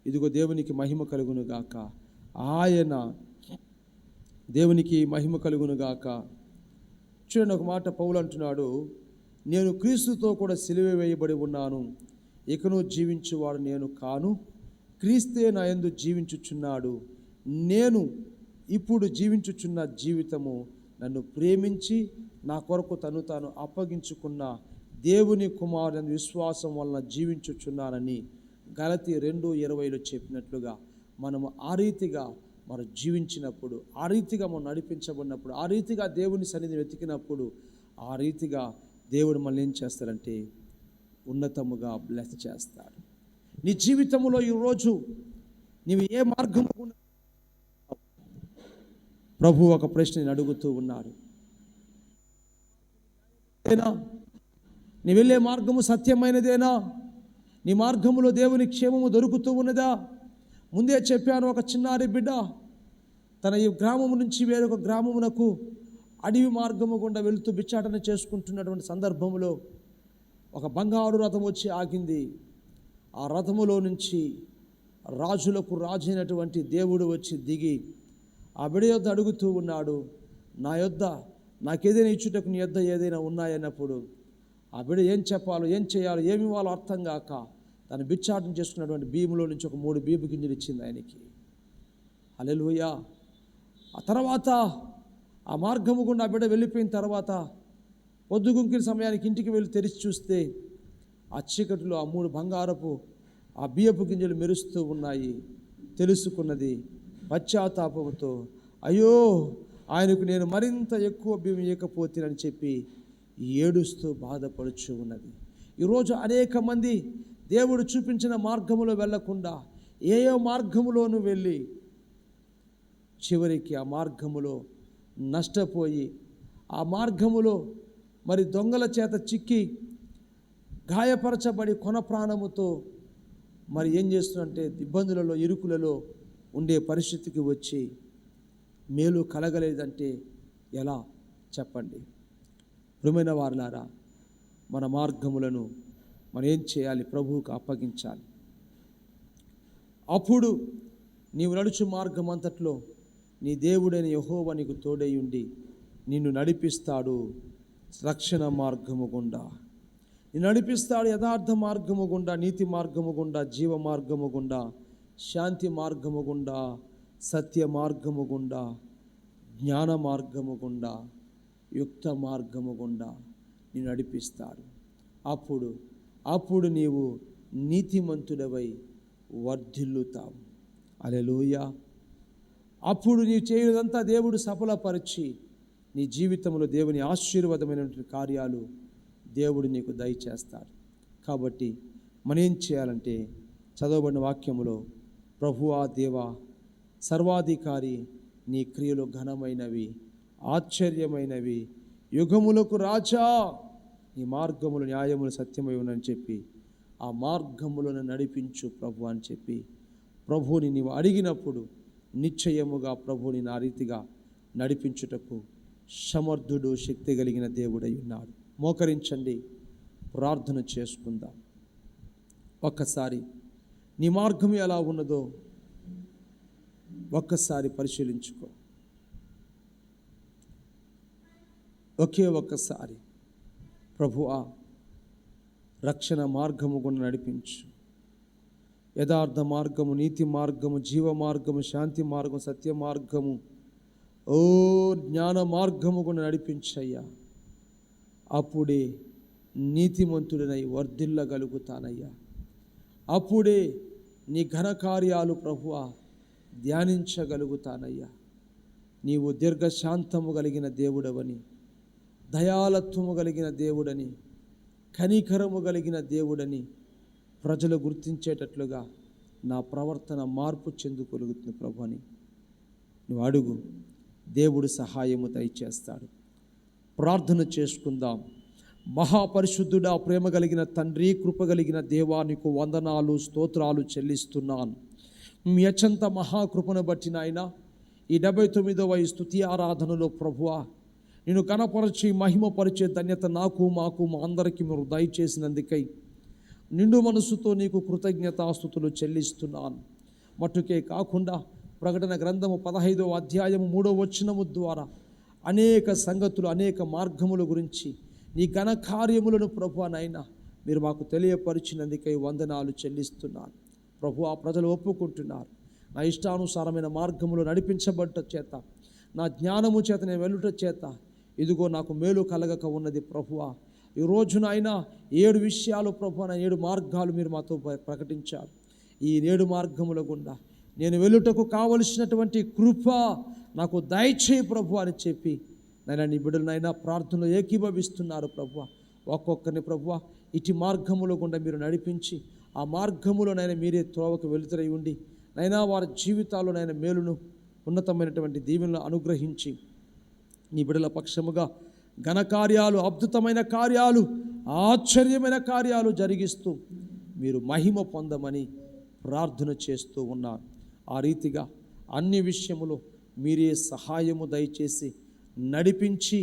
S1: ఇదిగో దేవునికి మహిమ కలుగును గాక, ఆయన దేవునికి మహిమ కలుగును గాక. చూడండి, ఒక మాట పౌలు అంటున్నాడు, నేను క్రీస్తుతో కూడా సిలువ వేయబడి ఉన్నాను, ఇకను జీవించువాడు నేను కాను, క్రీస్తే నా యందు జీవించుచున్నాడు. నేను ఇప్పుడు జీవించుచున్న జీవితము నన్ను ప్రేమించి నా కొరకు తను తాను అప్పగించుకున్న దేవుని కుమారుని విశ్వాసం వలన జీవించుచున్నానని గలతీ 2:20 చెప్పినట్లుగా మనము ఆ రీతిగా మనం జీవించినప్పుడు, ఆ రీతిగా మనం నడిపించబడినప్పుడు, ఆ రీతిగా దేవుని సన్నిధిని వెతికినప్పుడు, ఆ రీతిగా దేవుడు మనల్ని ఏం చేస్తాడంటే ఉన్నతముగా బ్లెస్ చేస్తాడు. నీ జీవితంలో ఈరోజు నీవు ఏ మార్గము ప్రభు ఒక ప్రశ్నని అడుగుతూ ఉన్నాడు. నీ వెళ్ళే మార్గము సత్యమైనదేనా? నీ మార్గములో దేవుని క్షేమము దొరుకుతూ ఉన్నదా? ముందే చెప్పాను, ఒక చిన్నారి బిడ్డ తన ఈ గ్రామము నుంచి వేరొక గ్రామమునకు అడవి మార్గము గుండా వెళుతూ బిచ్చాటన చేసుకుంటున్నటువంటి సందర్భంలో ఒక బంగారు రథం వచ్చి ఆగింది. ఆ రథములో నుంచి రాజులకు రాజు అయినటువంటి దేవుడు వచ్చి దిగి ఆ బిడ్డ యొద్ద అడుగుతూ ఉన్నాడు, నా యొద్ద నాకేదైనా ఇచ్చుటకు నీ యొద్ద ఏదైనా ఉన్నాయన్నప్పుడు ఆ బిడ్డ ఏం చెప్పాలో, ఏం చేయాలో, ఏమి ఇవ్వాలో అర్థం కాక తను బిచ్చాటం చేసుకున్నటువంటి భీములో నుంచి ఒక 3 బీపు గింజలు ఇచ్చింది ఆయనకి. హల్లెలూయా. ఆ తర్వాత ఆ మార్గము గుండా ఆ బిడ్డ వెళ్ళిపోయిన తర్వాత పొద్దుగుంకిన సమయానికి ఇంటికి వెళ్ళి తెరిచి చూస్తే ఆ చీకటిలో ఆ 3 బంగారపు ఆ బియ్యపు గింజలు మెరుస్తూ ఉన్నాయి. తెలుసుకున్నది పశ్చాత్తాపంతో, అయ్యో ఆయనకు నేను మరింత ఎక్కువ బియ్యం ఇవ్వకపోతేనని చెప్పి ఏడుస్తూ బాధపడుచు ఉన్నది. ఈరోజు అనేక మంది దేవుడు చూపించిన మార్గములో వెళ్ళకుండా ఏయో మార్గములోనూ వెళ్ళి చివరికి ఆ మార్గములో నష్టపోయి, ఆ మార్గములో మరి దొంగల చేత చిక్కి గాయపరచబడి కొన ప్రాణముతో మరి ఏం చేస్తున్నంటే ఇబ్బందులలో, ఇరుకులలో ఉండే పరిస్థితికి వచ్చి మేలు కలగలేదంటే ఎలా చెప్పండి? ప్రియమైన వారులారా, మన మార్గములను మనం ఏం చేయాలి? ప్రభువుకు అప్పగించాలి. అప్పుడు నీవు నడుచు మార్గం అంతట్లో నీ దేవుడైన యెహోవా నీకు తోడై ఉండి నిన్ను నడిపిస్తాడు. రక్షణ మార్గము గుండా నిన్ను నడిపిస్తాడు. యథార్థ మార్గము గుండా, నీతి మార్గము గుండా, జీవ మార్గము గుండా, శాంతి మార్గము గుండా, సత్య మార్గము గుండా, జ్ఞాన మార్గము గుండా, యుక్త మార్గము గుండా నిన్ను నడిపిస్తాడు. అప్పుడు నీవు నీతిమంతుడవై వర్ధిల్లుతావు. హల్లెలూయా. అప్పుడు నీవు చేయదంతా దేవుడు సఫలపరిచి నీ జీవితంలో దేవుని ఆశీర్వాదమైనటువంటి కార్యాలు దేవుడు నీకు దయచేస్తాడు. కాబట్టి మనం ఏం చేయాలంటే చదవబడిన వాక్యములో, ప్రభువా దేవా సర్వాధికారి, నీ క్రియలు ఘనమైనవి, ఆశ్చర్యమైనవి, యుగములకు రాజా, నీ మార్గములు న్యాయములు సత్యమై ఉన్నని చెప్పి ఆ మార్గములను నడిపించు ప్రభు అని చెప్పి ప్రభువుని నీవు అడిగినప్పుడు నిశ్చయముగా ప్రభువుని నా రీతిగా నడిపించుటకు సమర్థుడు, శక్తి కలిగిన దేవుడై ఉన్నాడు. మోకరించండి, ప్రార్థన చేసుకుందాం. ఒక్కసారి నీ మార్గం ఎలా ఉన్నదో ఒక్కసారి పరిశీలించుకో. ఒక్కసారి ప్రభువా రక్షణ మార్గము గుండా నడిపించు, యథార్థ మార్గము, నీతి మార్గము, జీవ మార్గము, శాంతి మార్గము, సత్య మార్గము, జ్ఞాన మార్గము గుండా నడిపించయ్యా. అప్పుడే నీతిమంతుడినై వర్ధిల్లగలుగుతానయ్యా. అప్పుడే నీ ఘనకార్యాలు ప్రభువా ధ్యానించగలుగుతానయ్యా. నీవు దీర్ఘశాంతము కలిగిన దేవుడవని, దయాళత్వము కలిగిన దేవుడని, కనికరము కలిగిన దేవుడని ప్రజలు గుర్తించేటట్లుగా నా ప్రవర్తన మార్పు చెందుకొలుగుతుంది ప్రభు అని నువ్వు అడుగు. దేవుడు సహాయము దయచేస్తాడు. ప్రార్థన చేసుకుందాం. మహాపరిశుద్ధుడా, ప్రేమ కలిగిన తండ్రి, కృప కలిగిన దేవా, నీకు వందనాలు స్తోత్రాలు చెల్లిస్తున్నాను. మీ అత్యంత మహాకృపను బట్టి నాయన ఈ 79వ స్తుతి ఆరాధనలో ప్రభువా నేను కనపరిచి మహిమపరిచే ధన్యత నాకు, మాకు, మా అందరికీ మీరు దయచేసినందుకై నిండు మనసుతో నీకు కృతజ్ఞతాస్తుతులు చెల్లిస్తున్నాను. మట్టుకే కాకుండా ప్రకటన గ్రంథము 15వ అధ్యాయము 3వ వచనము ద్వారా అనేక సంగతులు, అనేక మార్గముల గురించి నీ ఘన కార్యములను ప్రభువా నాయన మీరు మాకు తెలియపరిచినందుకై వందనాలు చెల్లిస్తున్నాను. ప్రభువా, ప్రజలు ఒప్పుకుంటున్నారు. నా ఇష్టానుసారమైన మార్గములు నడిపించబడ్డ చేత, నా జ్ఞానము చేత నేను వెళ్ళుట చేత ఇదిగో నాకు మేలు కలగక ఉన్నది ప్రభువా. ఈ రోజున అయినా 7 విషయాలు ప్రభువా, 7 మార్గాలు మీరు మాతో ప్రకటించారు. ఈ 7 మార్గముల గుండా నేను వెళ్ళుటకు కావలసినటువంటి కృప నాకు దయచేయి ప్రభు అని చెప్పి నైనా నీ బిడ్డలనైనా ప్రార్థనలో ఏకీభవిస్తున్నారు ప్రభువా. ఒక్కొక్కరిని ప్రభువా ఇటు మార్గముల గుండా మీరు నడిపించి ఆ మార్గములోనైనా మీరే త్రోవకు వెలుతురై ఉండి నైనా వారి జీవితాల్లోనైనా మేలును, ఉన్నతమైనటువంటి దీవెనలు అనుగ్రహించి నీ బిడ్డల పక్షముగా ఘనకార్యాలు, అద్భుతమైన కార్యాలు, ఆశ్చర్యమైన కార్యాలు జరిగిస్తూ మీరు మహిమ పొందమని ప్రార్థన చేస్తూ ఉన్నాను. ఆ రీతిగా అన్ని విషయములో మీరే సహాయము దయచేసి నడిపించి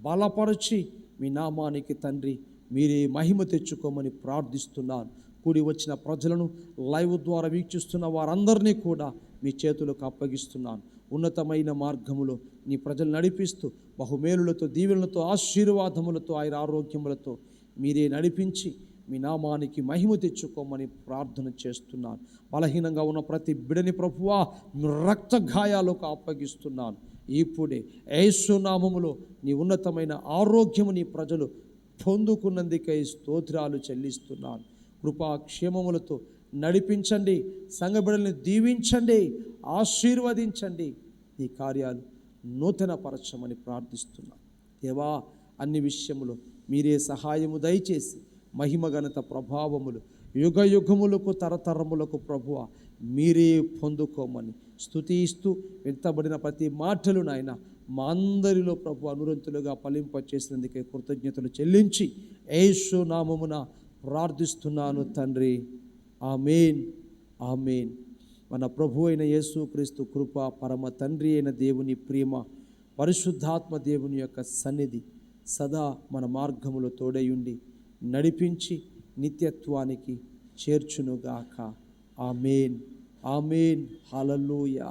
S1: బలపరచి మీ నామానికి తండ్రి మీరే మహిమ తెచ్చుకోమని ప్రార్థిస్తున్నాను. కూడి వచ్చిన ప్రజలను, లైవ్ ద్వారా వీక్షిస్తున్న వారందరినీ కూడా మీ చేతులకు అప్పగిస్తున్నాను. ఉన్నతమైన మార్గములో నీ ప్రజలు నడిపిస్తూ బహుమేలులతో, దీవెనలతో, ఆశీర్వాదములతో, ఆరోగ్యములతో మీరే నడిపించి మీ నామానికి మహిమ తెచ్చుకోమని ప్రార్థన చేస్తున్నాను. బలహీనంగా ఉన్న ప్రతి బిడని ప్రభువా రక్త గాయాలకు అప్పగిస్తున్నాను. ఇప్పుడే యేసు నామములో నీ ఉన్నతమైన ఆరోగ్యము నీ ప్రజలు పొందుకున్నందుకై స్తోత్రాలు చెల్లిస్తున్నాను. కృపాక్షేమములతో నడిపించండి, సంఘ బిడ్డల్ని దీవించండి, ఆశీర్వదించండి. ఈ కార్యాలు నూతనపరచమని ప్రార్థిస్తున్నాను. దేవా, అన్ని విషయములో మీరే సహాయము దయచేసి మహిమ ఘనత ప్రభావములు యుగ యుగములకు తరతరములకు ప్రభువ మీరే పొందుకోమని స్తుతిస్తూ వింతబడిన ప్రతి మాటలు నాయన మా అందరిలో ప్రభు అనురంతులుగా ఫలింపచేసినందుకే కృతజ్ఞతలు చెల్లించి యేసు నామమున ప్రార్థిస్తున్నాను తండ్రి. ఆమేన్, ఆమేన్. మన ప్రభు అయిన యేసుక్రీస్తు కృప, పరమ తండ్రి అయిన దేవుని ప్రేమ, పరిశుద్ధాత్మ దేవుని యొక్క సన్నిధి సదా మన మార్గములో తోడయుండి నడిపించి నిత్యత్వానికి చేర్చునుగాక. ఆమేన్, ఆమేన్. హల్లెలూయా.